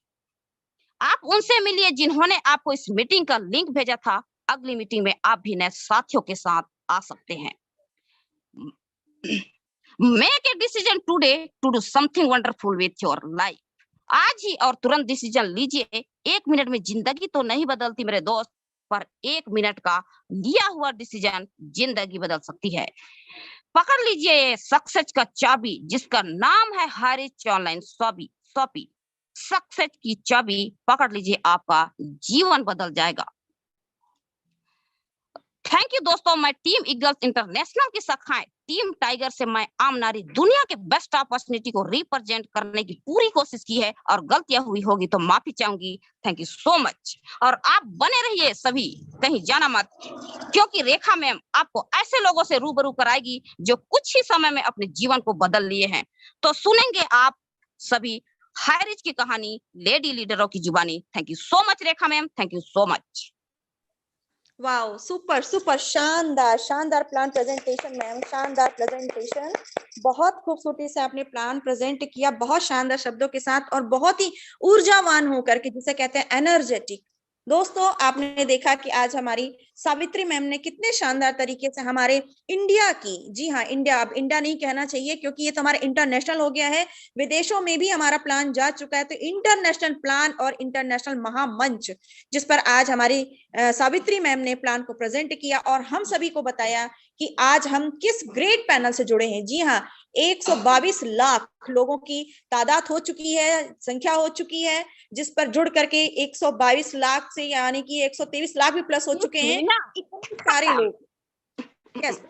आप उनसे मिलिए जिन्होंने आपको इस मीटिंग का लिंक भेजा था। अगली मीटिंग में आप भी नए साथियों के साथ आ सकते हैं। Make a decision today to do something wonderful with your life. आज ही और तुरंत डिसीजन लीजिए। 1 मिनट में जिंदगी तो नहीं बदलती मेरे दोस्त, पर 1 मिनट का लिया हुआ डिसीजन जिंदगी बदल सकती है। पकड़ लीजिए सक्सेस का चाबी, जिसका नाम है हाईरिच ऑनलाइन शॉपी। सक्सेस की चाबी पकड़ लीजिए, आपका जीवन बदल जाएगा। थैंक यू दोस्तों। मैं टीम ईगल्स इंटरनेशनल की शाखाएं टीम टाइगर से मैं आम नारी दुनिया के बेस्ट अपॉर्चुनिटी को रिप्रेजेंट करने की पूरी कोशिश की है और गलतियां हुई होगी तो माफी चाहूंगी। Thank you so much. और आप बने रहिए सभी, कहीं जाना मत, क्योंकि रेखा मैम आपको ऐसे लोगों से रूबरू कराएगी जो कुछ ही समय में अपने जीवन को बदल लिए हैं। तो सुनेंगे आप सभी हाईरिच की कहानी लेडी लीडरों की जुबानी। Thank you so much Rekha ma'am, thank you so much. Wow, super super, शानदार शानदार प्लान प्रेजेंटेशन मैम, शानदार प्रेजेंटेशन। बहुत खूबसूरती से आपने प्लान प्रेजेंट किया, बहुत शानदार शब्दों के साथ और बहुत ही ऊर्जावान होकर के, जिसे कहते हैं एनर्जेटिक। दोस्तों, आपने देखा कि आज हमारी सावित्री मैम ने कितने शानदार तरीके से हमारे इंडिया की, जी हाँ इंडिया, अब इंडिया नहीं कहना चाहिए क्योंकि ये तो हमारा इंटरनेशनल हो गया है, विदेशों में भी हमारा प्लान जा चुका है, तो इंटरनेशनल प्लान और इंटरनेशनल महामंच जिस पर आज हमारी सावित्री मैम ने प्लान को प्रेजेंट किया और हम सभी को बताया कि आज हम किस ग्रेट पैनल से जुड़े हैं। जी हाँ, 122 लाख लोगों की तादाद हो चुकी है, संख्या हो चुकी है, जिस पर जुड़ करके 122 लाख से यानी कि 123 लाख भी प्लस हो चुके हैं। इतने सारे लोग, यस,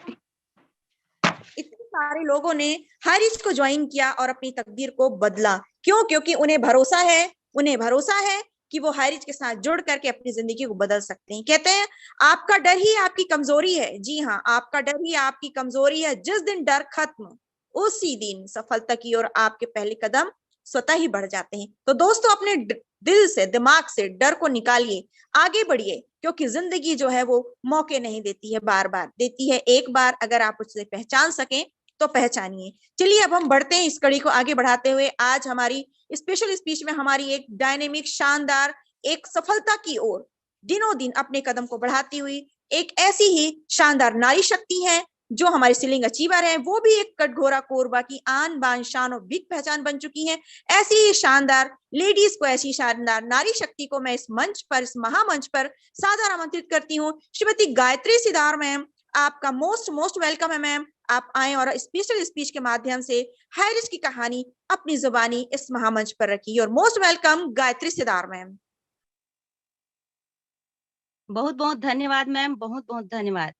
इतने सारे लोगों ने हारिज को ज्वाइन किया और अपनी तकदीर को बदला। क्यों? क्योंकि उन्हें भरोसा है कि वो हारिज के साथ जुड़ करके अपनी जिंदगी को बदल सकते हैं। कहते हैं आपका डर ही आपकी कमजोरी है। जी हाँ, आपका डर ही आपकी कमजोरी है। जिस दिन डर खत्म, उसी दिन सफलता की ओर आपके पहले कदम स्वतः ही बढ़ जाते हैं। तो दोस्तों, अपने दिल से, दिमाग से डर को निकालिए, आगे बढ़िए, क्योंकि जिंदगी जो है वो मौके नहीं देती है बार बार, देती है एक बार। अगर आप उसे पहचान सकें तो पहचानिए। चलिए अब हम बढ़ते हैं इस कड़ी को आगे बढ़ाते हुए। आज हमारी स्पेशल स्पीच में हमारी एक डायनेमिक, शानदार, एक सफलता की ओर दिनों दिन अपने कदम को बढ़ाती हुई एक ऐसी ही शानदार नारी शक्ति है जो हमारे सीलिंग अचीवर है, वो भी एक कटघोरा कोरबा की आन बान शान और बिग पहचान बन चुकी है। ऐसी ही शानदार लेडीज को, ऐसी शानदार नारी शक्ति को मैं इस मंच पर, इस महामंच पर सादर आमंत्रित करती हूँ। श्रीमती गायत्री सिदार मैम, आपका मोस्ट मोस्ट वेलकम है मैम। आप आए और स्पेशल स्पीच के माध्यम से हारिज की कहानी अपनी जुबानी इस महामंच पर रखी। और most welcome Gayatri Sidar ma'am. बहुत बहुत धन्यवाद मैम, बहुत बहुत धन्यवाद।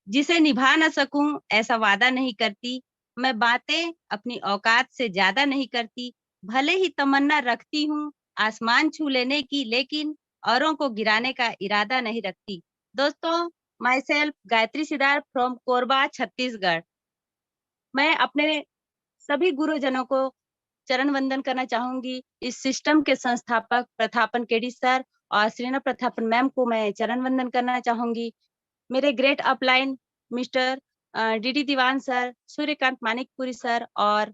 जिसे निभा न सकूं ऐसा वादा नहीं करती, मैं बातें अपनी औकात से ज्यादा नहीं करती। भले ही तमन्ना रखती हूँ आसमान छू लेने की, लेकिन औरों को गिराने का इरादा नहीं रखती। दोस्तों, my self Gayatri Sidar from Korba, Chhattisgarh. मैं अपने सभी गुरुजनों को चरण वंदन करना चाहूंगी। इस सिस्टम के संस्थापक प्रथापन केडी सर और श्रीना प्रथापन मैम को मैं चरण वंदन करना चाहूंगी। मेरे ग्रेट अपलाइन मिस्टर डीडी दीवान सर, सूर्यकांत मानिकपुरी सर और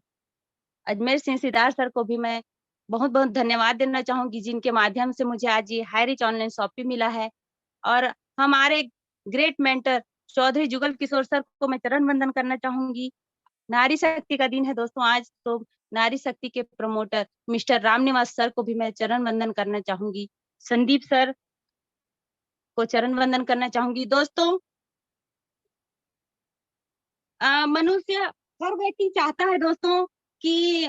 अजमेर सिंह सिदार सर को भी मैं बहुत बहुत धन्यवाद देना चाहूंगी, जिनके माध्यम से मुझे आज ये हाईरिच ऑनलाइन शॉपी मिला है। और हमारे ग्रेट मेंटर चौधरी जुगल किशोर सर को मैं चरण वंदन करना चाहूंगी। नारी शक्ति का दिन है दोस्तों आज, तो नारी शक्ति के प्रमोटर मिस्टर रामनिवास सर को भी मैं चरण वंदन करना चाहूंगी। संदीप सर को चरण वंदन करना चाहूंगी। दोस्तों, मनुष्य, हर व्यक्ति चाहता है दोस्तों कि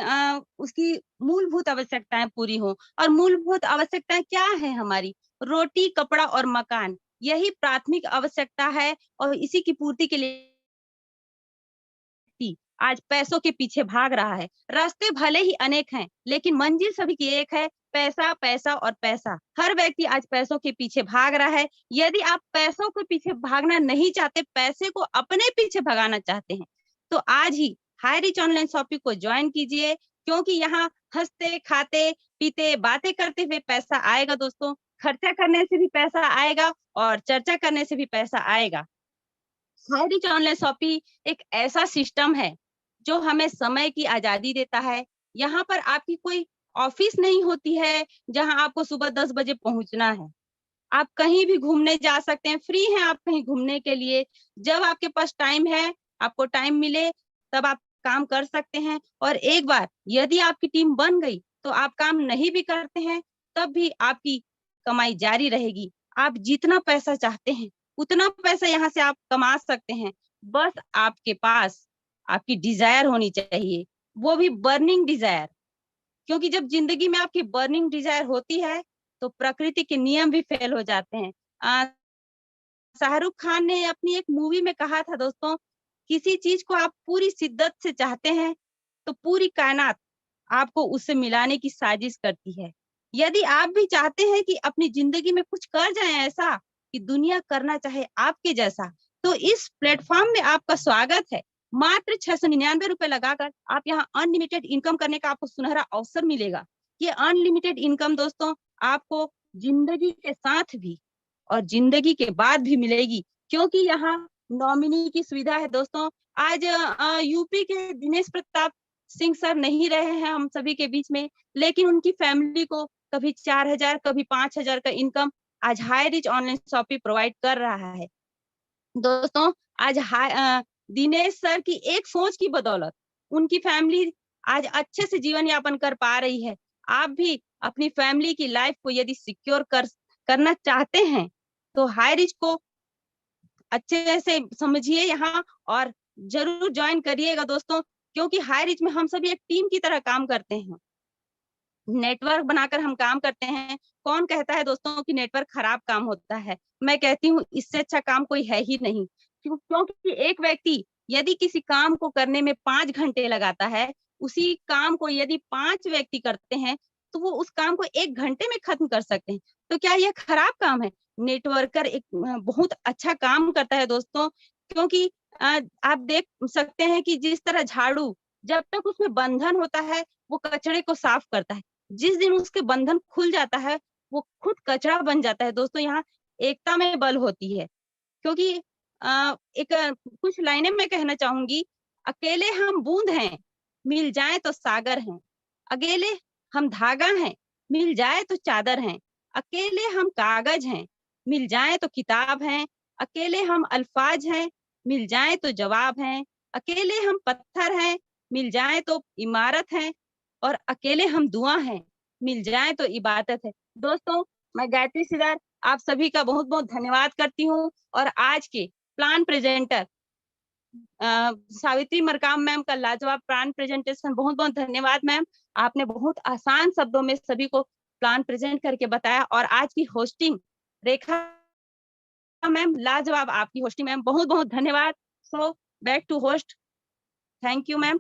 उसकी मूलभूत आवश्यकताएं पूरी हो। और मूलभूत आवश्यकताएं क्या है हमारी? रोटी, कपड़ा और मकान, यही प्राथमिक आवश्यकता है। और इसी की पूर्ति के लिए आज पैसों के पीछे भाग रहा है। रास्ते भले ही अनेक हैं, लेकिन मंजिल सभी की एक है, पैसा, पैसा और पैसा। हर व्यक्ति आज पैसों के पीछे भाग रहा है। यदि आप पैसों के पीछे भागना नहीं चाहते, पैसे को अपने पीछे भगाना चाहते हैं, तो आज ही हाईरिच ऑनलाइन शॉपिंग को ज्वाइन कीजिए, क्योंकि यहाँ हंसते, खाते, पीते, बातें करते हुए पैसा आएगा दोस्तों। खर्चा करने से भी पैसा आएगा और चर्चा करने से भी पैसा आएगा। हाईरिच ऑनलाइन शॉपिंग एक ऐसा सिस्टम है जो हमें समय की आजादी देता है। यहाँ पर आपकी कोई ऑफिस नहीं होती है जहां आपको सुबह 10 बजे पहुंचना है। आप कहीं भी घूमने जा सकते हैं, फ्री हैं आप कहीं घूमने के लिए। जब आपके पास टाइम है, आपको टाइम मिले, तब आप काम कर सकते हैं। और एक बार यदि आपकी टीम बन गई तो आप काम नहीं भी करते हैं, तब भी आपकी कमाई जारी रहेगी। आप जितना पैसा चाहते हैं उतना पैसा यहाँ से आप कमा सकते हैं। बस आपके पास आपकी डिजायर होनी चाहिए, वो भी बर्निंग डिजायर। क्योंकि जब जिंदगी में आपकी बर्निंग डिजायर होती है तो प्रकृति के नियम भी फेल हो जाते हैं। शाहरुख खान ने अपनी एक मूवी में कहा था दोस्तों, किसी चीज को आप पूरी शिद्दत से चाहते हैं तो पूरी कायनात आपको उससे मिलाने की साजिश करती है। यदि आप भी चाहते हैं कि अपनी जिंदगी में कुछ कर जाएं ऐसा कि दुनिया करना चाहे आपके जैसा, तो इस प्लेटफॉर्म में आपका स्वागत है। मात्र 699 रुपए लगाकर आप यहाँ अनलिमिटेड इनकम करने का आपको सुनहरा अवसर मिलेगा। ये अनलिमिटेड इनकम दोस्तों आपको जिंदगी के साथ भी और जिंदगी के बाद भी मिलेगी, क्योंकि यहाँ नॉमिनी की सुविधा है। दोस्तों आज यूपी के दिनेश प्रताप सिंह सर नहीं रहे हैं हम सभी के बीच में, लेकिन उनकी फैमिली को कभी 4,000 कभी 5,000 का इनकम आज high rich online shopping provide कर रहा है। दोस्तों आज दिनेश सर की एक सोच की बदौलत उनकी फैमिली आज अच्छे से जीवन यापन कर पा रही है। आप भी अपनी फैमिली की लाइफ को यदि सिक्योर करना चाहते हैं तो हाई रिच को अच्छे से समझिए यहाँ और जरूर ज्वाइन करिएगा दोस्तों, क्योंकि हाई रिच में हम सभी एक टीम की तरह काम करते हैं, नेटवर्क बनाकर हम काम करते हैं। कौन कहता है दोस्तों कि नेटवर्क खराब काम होता है? मैं कहती हूँ इससे अच्छा काम कोई है ही नहीं, क्योंकि एक व्यक्ति यदि किसी काम को करने में 5 घंटे लगाता है, उसी काम को यदि 5 व्यक्ति करते हैं तो वो उस काम को 1 घंटे में खत्म कर सकते हैं। तो क्या यह खराब काम है? नेटवर्कर एक बहुत अच्छा काम करता है दोस्तों, क्योंकि आप देख सकते हैं कि जिस तरह झाड़ू जब तक उसमें बंधन होता है वो कचरे को साफ करता है, जिस दिन उसके बंधन खुल जाता है वो खुद कचरा बन जाता है। दोस्तों यहाँ एकता में बल होती है, क्योंकि एक कुछ लाइनें मैं कहना चाहूंगी। अकेले हम बूंद हैं, मिल जाए तो सागर हैं। अकेले हम धागा हैं, मिल जाए तो चादर हैं। अकेले हम कागज हैं, मिल जाए तो किताब हैं। अकेले हम अल्फाज हैं, मिल जाए तो जवाब हैं। अकेले हम पत्थर हैं, मिल जाए तो इमारत है। और अकेले हम दुआ हैं, मिल जाए तो इबादत है। दोस्तों मैं गायत्री सिदार आप सभी का बहुत बहुत धन्यवाद करती हूँ, और आज के plan presenter Savitri Markam ma'am का लाजवाब प्लान प्रेजेंटेशन, बहुत बहुत धन्यवाद मैम। आपने बहुत आसान शब्दों में सभी को प्लान प्रेजेंट करके बताया, और आज की होस्टिंग रेखा मैम लाजवाब, आपकी होस्टिंग मैम, बहुत बहुत धन्यवाद। So back to host, thank you ma'am.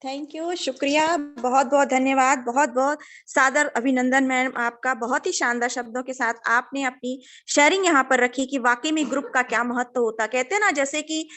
Thank you, शुक्रिया, बहुत बहुत धन्यवाद, बहुत बहुत सादर अभिनंदन मैम आपका। बहुत ही शानदार शब्दों के साथ आपने अपनी शेयरिंग यहाँ पर रखी कि वाकई में ग्रुप का क्या महत्व होता। कहते हैं ना, जैसे कि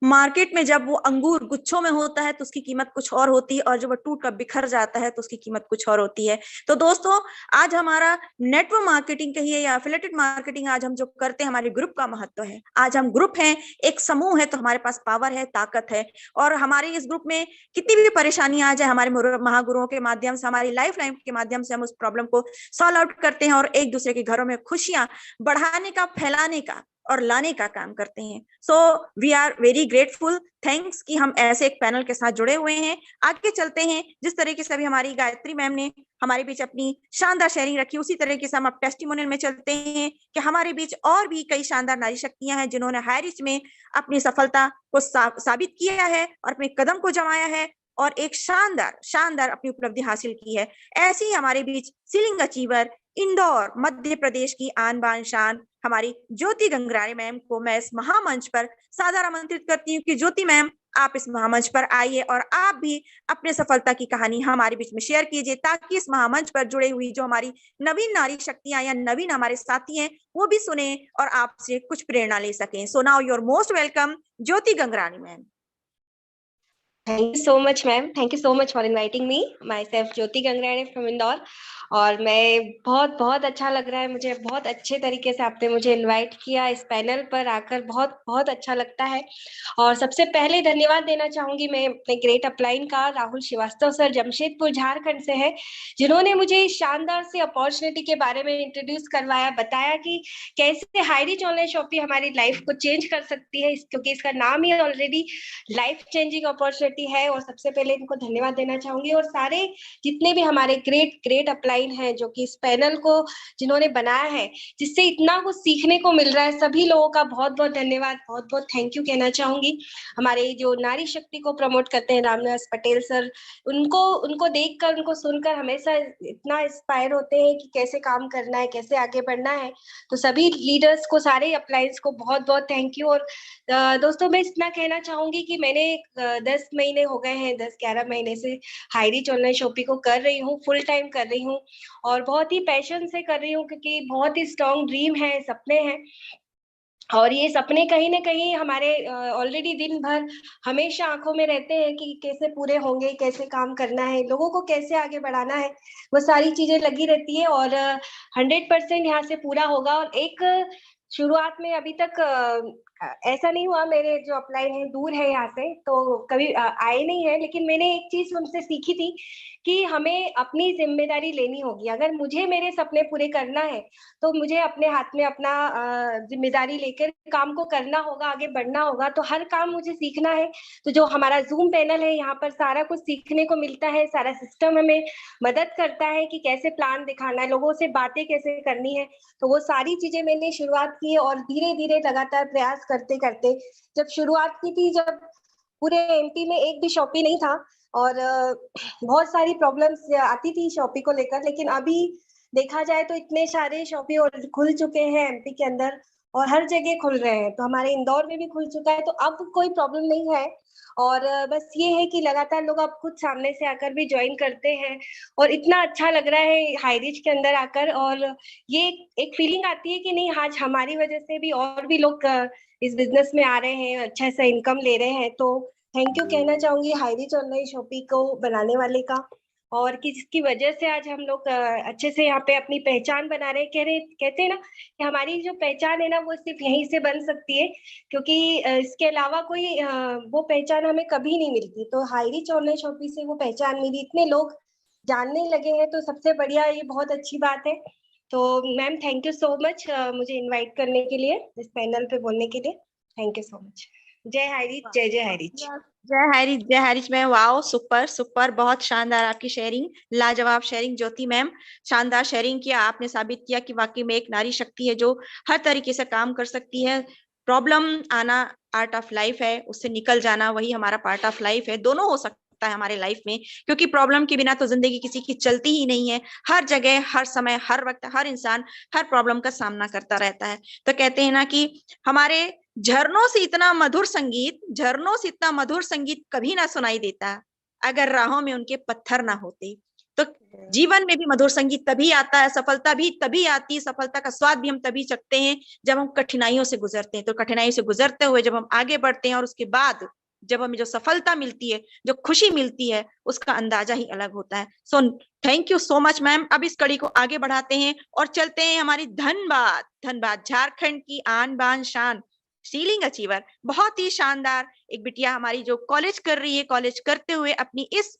मार्केट में जब वो अंगूर गुच्छों में होता है तो उसकी कीमत कुछ और होती है, और जब वो टूट कर बिखर जाता है तो उसकी कीमत कुछ और होती है। तो दोस्तों आज हमारा नेटवर्क मार्केटिंग कहिए या एफिलिएटेड मार्केटिंग, आज हम जो करते हैं हमारे ग्रुप का महत्व है। आज हम ग्रुप हैं, एक समूह है, तो हमारे पास पावर है, ताकत है, और हमारे इस ग्रुप में कितनी भी परेशानी आ जाए हमारे महागुरुओं के माध्यम से, हमारी लाइफ लाइन के माध्यम से हम उस प्रॉब्लम को सॉल्व आउट करते हैं और एक दूसरे के घरों में खुशियां बढ़ाने का, फैलाने का और लाने का काम करते हैं। So we are very grateful, thanks कि हम ऐसे एक पैनल के साथ जुड़े हुए हैं। आगे चलते हैं, जिस तरीके से अभी हमारी गायत्री मैम ने हमारे बीच अपनी शानदार शेयरिंग रखी, उसी तरीके से हम अब टेस्टिमोनियल में चलते हैं कि हमारे बीच और भी कई शानदार नारी शक्तियां हैं जिन्होंने हाई रिच में अपनी सफलता को साबित किया है और अपने कदम को जमाया है और एक शानदार अपनी उपलब्धि हासिल की है। ऐसी ही हमारे बीच सीलिंग अचीवर, इंदौर मध्य प्रदेश की आन बान शान हमारी ज्योति गंगरानी मैम को मैं इस महामंच पर सादर आमंत्रित करती हूँ कि ज्योति मैम आप इस महामंच पर आइए और आप भी अपने सफलता की कहानी हमारे बीच में शेयर कीजिए, ताकि इस महामंच पर जुड़े हुई जो हमारी नवीन नारी शक्तियां या नवीन हमारे साथी हैं वो भी सुने और आपसे कुछ प्रेरणा ले सकें। So now you are most welcome Jyoti Gangrani ma'am. Thank you so much, ma'am. Thank you so much for inviting me. Myself Jyoti Gangrani from Indore. और मैं बहुत अच्छा लग रहा है मुझे, बहुत अच्छे तरीके से आपने मुझे इनवाइट किया इस पैनल पर आकर, बहुत अच्छा लगता है। और सबसे पहले धन्यवाद देना चाहूंगी मैं अपने ग्रेट अपलाइन का, राहुल श्रीवास्तव सर, जमशेदपुर झारखंड से है, जिन्होंने मुझे इस शानदार से अपॉर्चुनिटी के बारे में इंट्रोड्यूस करवाया, बताया कि कैसे हाई रिच ऑनलाइन शॉपिंग हमारी लाइफ को चेंज कर सकती है, क्योंकि इसका नाम ही ऑलरेडी लाइफ चेंजिंग अपॉर्चुनिटी है। और सबसे पहले इनको धन्यवाद देना चाहूंगी, और सारे जितने भी हमारे ग्रेट अपलाइन हैं जो कि इस पैनल को जिन्होंने बनाया है, जिससे इतना कुछ सीखने को मिल रहा है, सभी लोगों का बहुत धन्यवाद, बहुत थैंक यू कहना चाहूंगी। हमारे जो नारी शक्ति को प्रमोट करते हैं रामनिवास पटेल सर, उनको देखकर, उनको सुनकर हमेशा इतना इंस्पायर होते हैं कि कैसे काम करना है, कैसे आगे बढ़ना है। तो सभी लीडर्स को, सारे अपलाइंस को बहुत थैंक यू। और दोस्तों मैं इतना कहना चाहूंगी कि मैंने 10 महीने हो गए हैं, 10-11 महीने से हाई रिच ऑनलाइन शॉपिंग को कर रही हूँ, फुल टाइम कर रही हूँ और बहुत ही पैशन से कर रही हूँ, क्योंकि बहुत ही स्ट्रॉन्ग ड्रीम है, सपने हैं। और ये सपने कहीं ना कहीं हमारे ऑलरेडी दिन भर हमेशा आंखों में रहते हैं कि कैसे पूरे होंगे, कैसे काम करना है, लोगों को कैसे आगे बढ़ाना है, वो सारी चीजें लगी रहती है और 100% यहाँ से पूरा होगा। और एक शुरुआत में अभी तक ऐसा नहीं हुआ, मेरे जो अपलाइन है दूर है यहाँ से, तो कभी आए नहीं है, लेकिन मैंने एक चीज उनसे सीखी थी कि हमें अपनी जिम्मेदारी लेनी होगी। अगर मुझे मेरे सपने पूरे करना है तो मुझे अपने हाथ में अपना जिम्मेदारी लेकर काम को करना होगा, आगे बढ़ना होगा। तो हर काम मुझे सीखना है। तो जो हमारा जूम पैनल है, यहाँ पर सारा कुछ सीखने को मिलता है, सारा सिस्टम हमें मदद करता है कि कैसे प्लान दिखाना है, लोगों से बातें कैसे करनी है। तो वो सारी चीजें मैंने शुरुआत की और धीरे धीरे लगातार प्रयास करते करते, जब शुरुआत की थी, जब पूरे एमपी में एक भी शॉपी नहीं था और बहुत सारी प्रॉब्लम्स आती थी शॉपी को लेकर, लेकिन अभी देखा जाए तो इतने सारे शॉपी और खुल चुके हैं एमपी के अंदर और हर जगह खुल रहे हैं। तो हमारे इंदौर में भी खुल चुका है, तो अब कोई प्रॉब्लम नहीं है। और बस ये है कि लगातार लोग अब खुद सामने से आकर भी ज्वाइन करते हैं और इतना अच्छा लग रहा है हाई रिच के अंदर आकर। और ये एक फीलिंग आती है कि नहीं, आज हमारी वजह से भी और भी लोग इस बिजनेस में आ रहे हैं, अच्छा सा इनकम ले रहे हैं। तो थैंक यू कहना चाहूंगी हाई रिच ऑनलाइन शॉपिंग को बनाने वाले का, और जिसकी वजह से आज हम लोग अच्छे से यहाँ पे अपनी पहचान बना रहे हैं। कहते हैं ना कि हमारी जो पहचान है ना, वो सिर्फ यहीं से बन सकती है, क्योंकि इसके अलावा कोई वो पहचान हमें कभी नहीं मिलती। तो हाई रिच ऑनलाइन शॉपिंग से वो पहचान मिली, इतने लोग जानने लगे हैं, तो सबसे बढ़िया ये बहुत अच्छी बात है। तो ma'am thank you so much मुझे इनवाइट करने के लिए, इस पैनल पे बोलने के लिए। Thank you so much. जय हाई रिच, जय जय हाई रिच। जय Harish ma'am, wow, super super, बहुत शानदार आपकी शेयरिंग, लाजवाब शेयरिंग ज्योति मैम, शानदार शेयरिंग किया आपने, साबित किया कि वाकई में एक नारी शक्ति है जो हर तरीके से काम कर सकती है। प्रॉब्लम आना आर्ट ऑफ लाइफ है, उससे निकल जाना वही हमारा पार्ट ऑफ लाइफ है। दोनों हो सकता है हमारे लाइफ में, क्योंकि प्रॉब्लम के बिना तो जिंदगी किसी की चलती ही नहीं है। हर जगह, हर समय, हर वक्त, हर इंसान हर प्रॉब्लम का सामना करता रहता है। तो कहते हैं ना कि हमारे झरनों से इतना मधुर संगीत, झरनों से इतना मधुर संगीत कभी ना सुनाई देता अगर राहों में उनके पत्थर ना होते। तो जीवन में भी मधुर संगीत तभी आता है, सफलता भी तभी आती है, सफलता का स्वाद भी हम तभी चखते हैं जब हम कठिनाइयों से गुजरते हैं। तो कठिनाइयों से गुजरते हुए जब हम आगे बढ़ते हैं और उसके बाद जब हमें जो सफलता मिलती है, जो खुशी मिलती है, उसका अंदाजा ही अलग होता है। So thank you so much ma'am. अब इस कड़ी को आगे बढ़ाते हैं और चलते हैं हमारी धनबाद। धनबाद झारखंड की आन बान शान, सीलिंग अचीवर, बहुत ही शानदार एक बिटिया हमारी जो कॉलेज कर रही है, कॉलेज करते हुए अपनी इस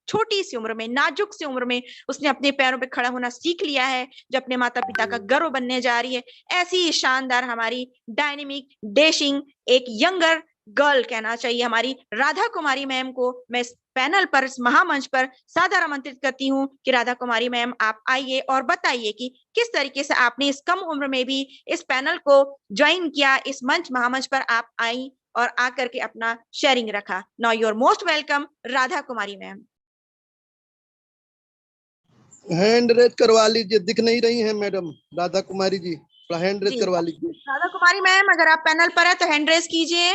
छोटी सी उम्र में, नाजुक सी उम्र में उसने अपने पैरों पे खड़ा होना सीख लिया है, जो अपने माता पिता का गर्व बनने जा रही है। ऐसी ही शानदार हमारी डायनेमिक, डैशिंग, एक यंगर गर्ल कहना चाहिए, हमारी राधा कुमारी मैम को मैं इस पैनल पर, इस महामंच पर सादर आमंत्रित करती हूँ कि राधा कुमारी मैम आप आइए और बताइए कि किस तरीके से आपने इस कम उम्र में भी इस पैनल को ज्वाइन किया, इस मंच, महामंच पर आप आई और आकर के अपना शेयरिंग रखा। Now you are most welcome Radha Kumari ma'am. Hand raise करवा लीजिए, दिख नहीं रही हैं madam Radha Kumari ji, hand raise करवा लीजिए। राधा कुमारी मैम अगर आप पैनल पर है तो हैंड रेज कीजिए।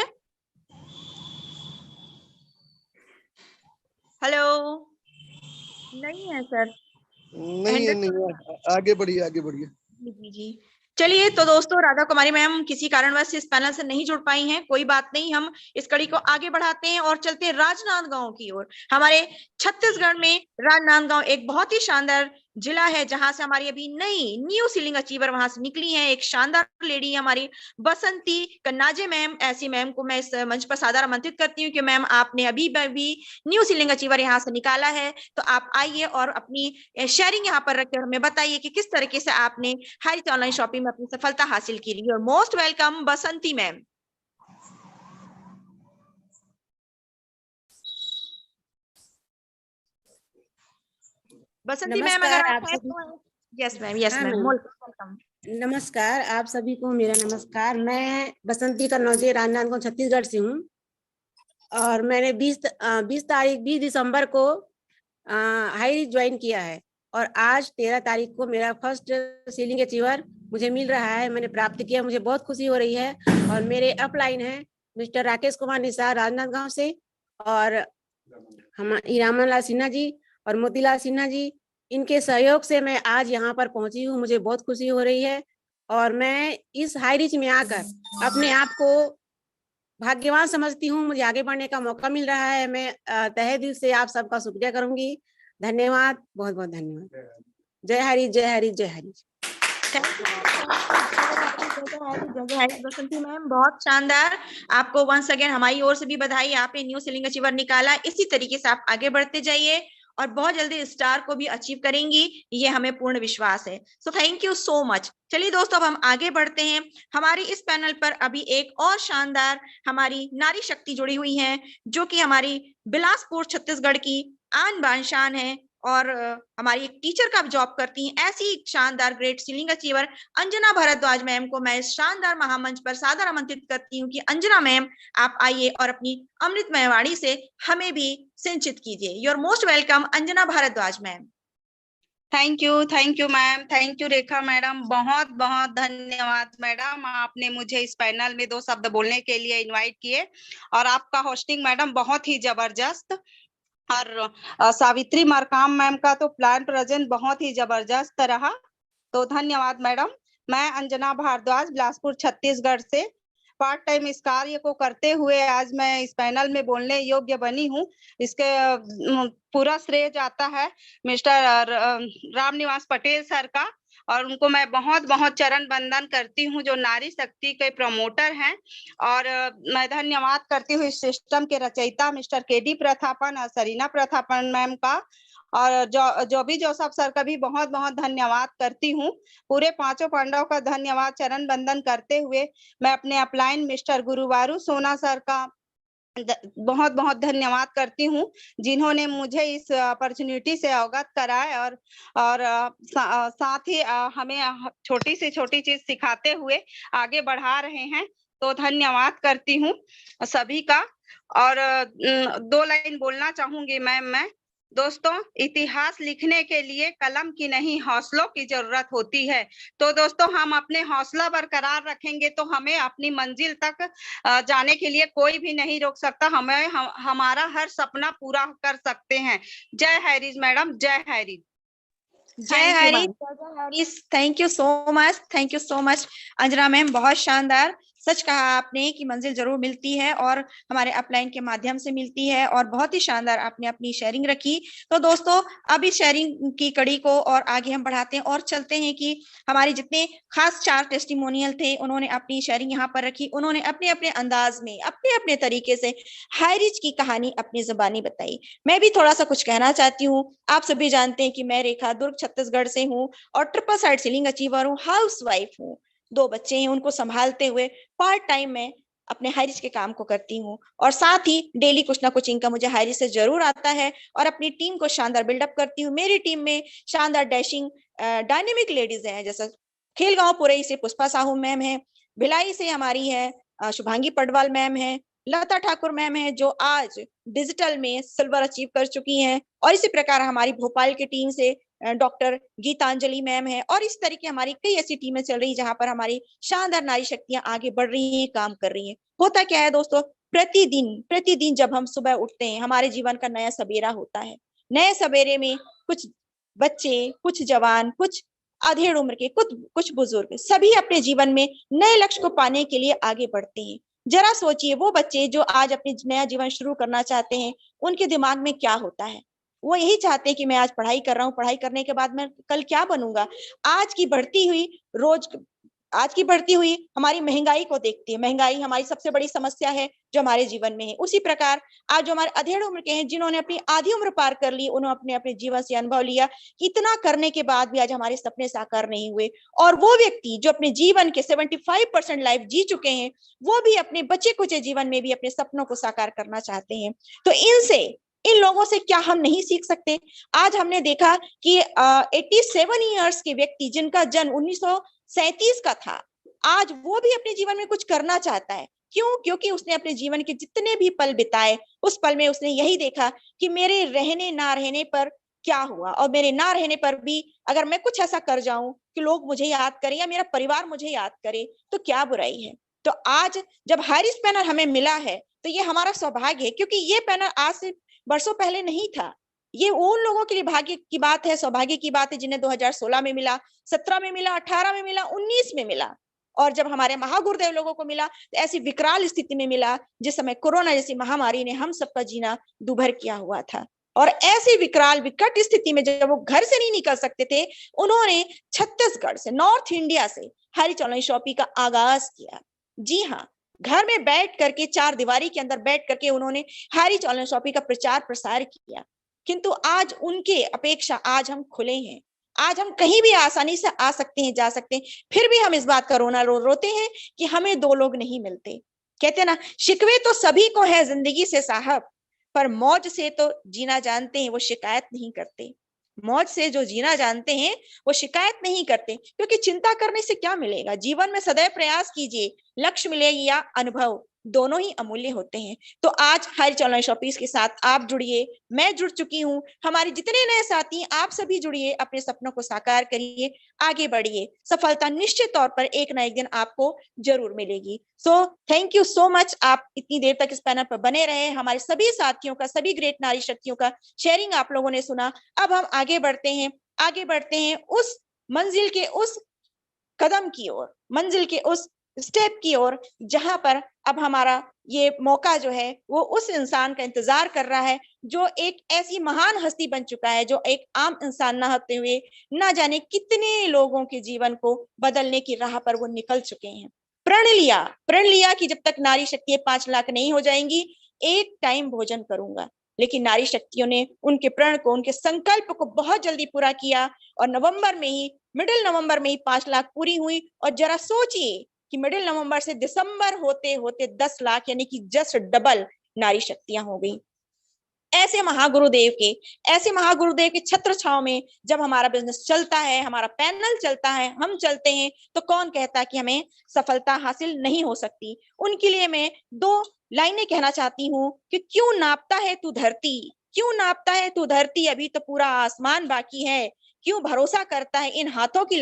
हेलो, नहीं है सर, नहीं है, नहीं है, आगे बढ़िए, आगे बढ़िए। जी जी, चलिए। तो दोस्तों राधा कुमारी मैम किसी कारणवश इस पैनल से नहीं जुड़ पाई हैं, कोई बात नहीं, हम इस कड़ी को आगे बढ़ाते हैं और चलते हैं राजनांदगांव की ओर। हमारे छत्तीसगढ़ में राजनांदगांव एक बहुत ही शानदार जिला है, जहां से हमारी अभी नई न्यू सीलिंग अचीवर वहां से निकली है। एक शानदार लेडी हमारी बसंती कन्नाजे मैम, ऐसी मैम को मैं इस मंच पर सादर आमंत्रित करती हूँ कि मैम आपने अभी भी न्यू सीलिंग अचीवर यहाँ से निकाला है, तो आप आइए और अपनी शेयरिंग यहाँ पर रखकर हमें बताइए कि किस तरीके से आपने हाई रिच ऑनलाइन शॉपिंग में अपनी सफलता हासिल की। You are most welcome Basanti ma'am. Basanti ma'am अगर आप हैं तो yes ma'am, yes ma'am, welcome. नमस्कार आप सभी को, मेरा नमस्कार। मैं बसंती कन्नौजे, राजनांदगांव, छत्तीसगढ़ से हूँ और मैंने 20 दिसंबर को हाई रिच ज्वाइन किया है और आज 13 तारीख को मेरा फर्स्ट सीलिंग अचीवर मुझे मिल रहा है, मैंने प्राप्त किया। मुझे बहुत खुशी हो रही है। और मेरे अपलाइन है मिस्टर राकेश कुमार निसार राजनांदगांव से, और हम हीरामन लाल सिन्हा जी और मोतीलाल सिन्हा जी, इनके सहयोग से मैं आज यहाँ पर पहुंची हूँ। मुझे बहुत खुशी हो रही है और मैं इस हाई रीच में आकर अपने आप को भाग्यवान समझती हूँ। मुझे आगे बढ़ने का मौका मिल रहा है। मैं तहे दिल से आप सबका शुक्रिया करूंगी। धन्यवाद, बहुत बहुत धन्यवाद। जय हरि, जय हरि, जय हरि। बसंती मैम, बहुत शानदार। आपको वंस अगेन हमारी ओर से भी बधाई। आपने न्यू सीलिंग अचीवर निकाला। इसी तरीके से आप आगे बढ़ते जाइए और बहुत जल्दी स्टार को भी अचीव करेंगी, ये हमें पूर्ण विश्वास है। So thank you so much. चलिए दोस्तों, अब हम आगे बढ़ते हैं। हमारी इस पैनल पर अभी एक और शानदार हमारी नारी शक्ति जुड़ी हुई है, जो कि हमारी बिलासपुर छत्तीसगढ़ की आन बान शान है और हमारी एक टीचर का जॉब करती हैं। ऐसी शानदार great selling achiever Anjana Bhardwaj ma'am को मैं इस शानदार महामंच पर सादर आमंत्रित करती हूँ कि अंजना मैम, आप आइए और अपनी अमृतमय वाणी से हमें भी सिंचित कीजिए। You are most welcome Anjana Bhardwaj ma'am. Thank you ma'am, thank you Rekha madam, बहुत बहुत धन्यवाद मैडम। आपने मुझे इस पैनल में 2 शब्द बोलने के लिए इनवाइट किए और आपका होस्टिंग मैडम बहुत ही जबरदस्त। और सावित्री मरकाम मैम का तो प्लान प्रेजेंट बहुत ही जबरदस्त रहा, तो धन्यवाद मैडम। मैं अंजना भारद्वाज बिलासपुर छत्तीसगढ़ से पार्ट टाइम इस कार्य को करते हुए आज मैं इस पैनल में बोलने योग्य बनी हूँ। इसके पूरा श्रेय जाता है मिस्टर रामनिवास पटेल सर का, और उनको मैं बहुत बहुत चरण वंदन करती हूँ, जो नारी शक्ति के प्रमोटर हैं। और मैं धन्यवाद करती हूँ इस सिस्टम के रचयिता मिस्टर केडी प्रथापन और सरीना प्रथापन मैम का, और जोसेफ सर का भी बहुत बहुत धन्यवाद करती हूँ। पूरे 5 पांडवों का धन्यवाद चरण वंदन करते हुए मैं अपने अपलाइन मिस्टर गुरुवारू सोना सर का बहुत बहुत धन्यवाद करती हूँ, जिन्होंने मुझे इस अपॉर्चुनिटी से अवगत कराया और साथ ही हमें छोटी से छोटी चीज सिखाते हुए आगे बढ़ा रहे हैं। तो धन्यवाद करती हूँ सभी का। और 2 लाइन बोलना चाहूंगी मैं दोस्तों, इतिहास लिखने के लिए कलम की नहीं हौसलों की जरूरत होती है। तो दोस्तों, हम अपने हौसला बरकरार रखेंगे तो हमें अपनी मंजिल तक जाने के लिए कोई भी नहीं रोक सकता। हमारा हर सपना पूरा कर सकते हैं। जय हैरिज मैडम, जय हैरिज। जय Harish, thank you so much, thank you so much Anjana ma'am, बहुत शानदार। सच कहा आपने कि मंजिल जरूर मिलती है और हमारे अपलाइन के माध्यम से मिलती है, और बहुत ही शानदार आपने अपनी शेयरिंग रखी। तो दोस्तों, अब इस शेयरिंग की कड़ी को और आगे हम बढ़ाते हैं और चलते हैं कि हमारे जितने खास 4 टेस्टिमोनियल थे, उन्होंने अपनी शेयरिंग यहाँ पर रखी। उन्होंने अपने अपने अंदाज में, अपने अपने तरीके से हाईरिच की कहानी अपनी जुबानी बताई। मैं भी थोड़ा सा कुछ कहना चाहती हूँ। आप सभी जानते हैं कि मैं रेखा दुर्ग छत्तीसगढ़ से हूँ और ट्रिपल साइड सीलिंग अचीवर हूँ, हाउस वाइफ हूँ, 2 बच्चे हैं, उनको संभालते हुए पार्ट टाइम में अपने हाईरिच के काम को करती हूँ, और साथ ही डेली कुछ ना कुछ इनकम मुझे हाईरिच से जरूर आता है, और अपनी टीम को शानदार बिल्डअप करती हूँ। मेरी टीम में शानदार डैशिंग डायनेमिक लेडीज हैं, जैसे खेलगांव पुरई से पुष्पा साहू मैम है, भिलाई से हमारी है शुभांगी पडवाल मैम है, लता ठाकुर मैम है जो आज डिजिटल में सिल्वर अचीव कर चुकी हैं, और इसी प्रकार हमारी भोपाल की टीम से डॉक्टर गीतांजलि मैम है, और इस तरीके हमारी कई ऐसी टीमें चल रही जहां पर हमारी शानदार नारी शक्तियां आगे बढ़ रही हैं, काम कर रही हैं। होता क्या है दोस्तों, प्रतिदिन जब हम सुबह उठते हैं, हमारे जीवन का नया सवेरा होता है। नए सवेरे में कुछ बच्चे, कुछ जवान, कुछ अधेड़ उम्र के, कुछ बुजुर्ग, सभी अपने जीवन में नए लक्ष्य को पाने के लिए आगे बढ़ते हैं। जरा सोचिए, वो बच्चे जो आज अपने नया जीवन शुरू करना चाहते हैं, उनके दिमाग में क्या होता है? वो यही चाहते हैं कि मैं आज पढ़ाई कर रहा हूँ, पढ़ाई करने के बाद मैं कल क्या बनूंगा। आज की बढ़ती हुई हमारी महंगाई को देखती है। महंगाई हमारी सबसे बड़ी समस्या है जो हमारे जीवन में है। उसी प्रकार आज जो हमारे अधेड़ उम्र के हैं, जिन्होंने अपनी आधी उम्र पार कर ली, उन्होंने अपने जीवन से अनुभव लिया, इतना करने के बाद भी आज हमारे सपने साकार नहीं हुए। और वो व्यक्ति जो अपने जीवन के 75% लाइफ जी चुके हैं, वो भी अपने बचे कुचे जीवन में भी अपने सपनों को साकार करना चाहते हैं। तो इन लोगों से क्या हम नहीं सीख सकते? आज हमने देखा कि 87 इयर्स के व्यक्ति, जिनका जन्म 1937 का था, आज वो भी अपने जीवन में कुछ करना चाहता है। क्यों? क्योंकि उसने अपने जीवन के जितने भी पल बिताए, उस पल में उसने यही देखा कि मेरे रहने ना रहने पर क्या हुआ, और मेरे ना रहने पर भी अगर मैं कुछ ऐसा कर जाऊं कि लोग मुझे याद करें या मेरा परिवार मुझे याद करे, तो क्या बुराई है। तो आज जब हाईरिच पैनल हमें मिला है, तो ये हमारा सौभाग्य है, क्योंकि ये पैनल आज से वर्षों पहले नहीं था। ये उन लोगों के लिए भाग्य की बात है, सौभाग्य की बात है जिन्हें 2016 में मिला, 17 में मिला, 18 में मिला, 19 में मिला। और जब हमारे महागुरुदेव लोगों को मिला तो ऐसी विकराल स्थिति में मिला जिस समय कोरोना जैसी महामारी ने हम सबका जीना दूभर किया हुआ था। और ऐसी विकराल विकट स्थिति में जब वो घर से नहीं निकल सकते थे, उन्होंने छत्तीसगढ़ से, नॉर्थ इंडिया से हरीश ऑनलाइन शॉपिंग का आगाज किया। जी हाँ, घर में बैठ करके, चार दीवारी के अंदर बैठ करके उन्होंने हरीश ऑनलाइन शॉपिंग का प्रचार प्रसार किया। किंतु आज उनके अपेक्षा आज हम खुले हैं, आज हम कहीं भी आसानी से आ सकते हैं, जा सकते हैं। फिर भी हम इस बात का रोते हैं कि हमें दो लोग नहीं मिलते। कहते ना, शिकवे तो सभी को है जिंदगी से साहब, पर मौज से तो जीना जानते हैं वो शिकायत नहीं करते। मौज से जो जीना जानते हैं वो शिकायत नहीं करते, क्योंकि चिंता करने से क्या मिलेगा। जीवन में सदैव प्रयास कीजिए, लक्ष्य मिले या अनुभव, दोनों ही अमूल्य होते हैं। तो आज हरीश ऑनलाइन शॉपिंग के साथ आप जुड़िए, मैं जुड़ चुकी हूँ, हमारे जितने नए साथी आप सभी जुड़िए, अपने सपनों को साकार करिए, आगे बढ़िए। सफलता निश्चित तौर पर एक ना एक दिन आपको जरूर मिलेगी। So thank you so much, आप इतनी देर तक इस पैनल पर बने रहे। हमारे सभी साथियों का, सभी ग्रेट नारी शक्तियों का शेयरिंग आप लोगों ने सुना। अब हम आगे बढ़ते हैं उस मंजिल के उस कदम की ओर, मंजिल के उस स्टेप की ओर, जहां पर अब हमारा ये मौका जो है वो उस इंसान का इंतजार कर रहा है जो एक ऐसी महान हस्ती बन चुका है, जो एक आम इंसान ना होते हुए ना जाने कितने लोगों के जीवन को बदलने की राह पर वो निकल चुके हैं। प्रण लिया कि जब तक नारी शक्ति 5 लाख नहीं हो जाएंगी, एक टाइम भोजन करूंगा। लेकिन नारी शक्तियों ने उनके प्रण को, उनके संकल्प को बहुत जल्दी पूरा किया और मिडिल नवंबर में ही 5 लाख पूरी हुई। और जरा सोचिए कि मिडिल नवंबर से दिसंबर होते होते 10 लाख, यानी कि जस्ट डबल नारी शक्तियां हो गई। ऐसे महागुरुदेव के छत्र छाव में जब हमारा बिजनेस चलता है, हमारा पैनल चलता है, हम चलते हैं, तो कौन कहता कि हमें सफलता हासिल नहीं हो सकती। उनके लिए मैं 2 लाइनें कहना चाहती हूँ कि क्यों नापता है तू धरती, अभी तो पूरा आसमान बाकी है। क्यों भरोसा करता है इन हाथों की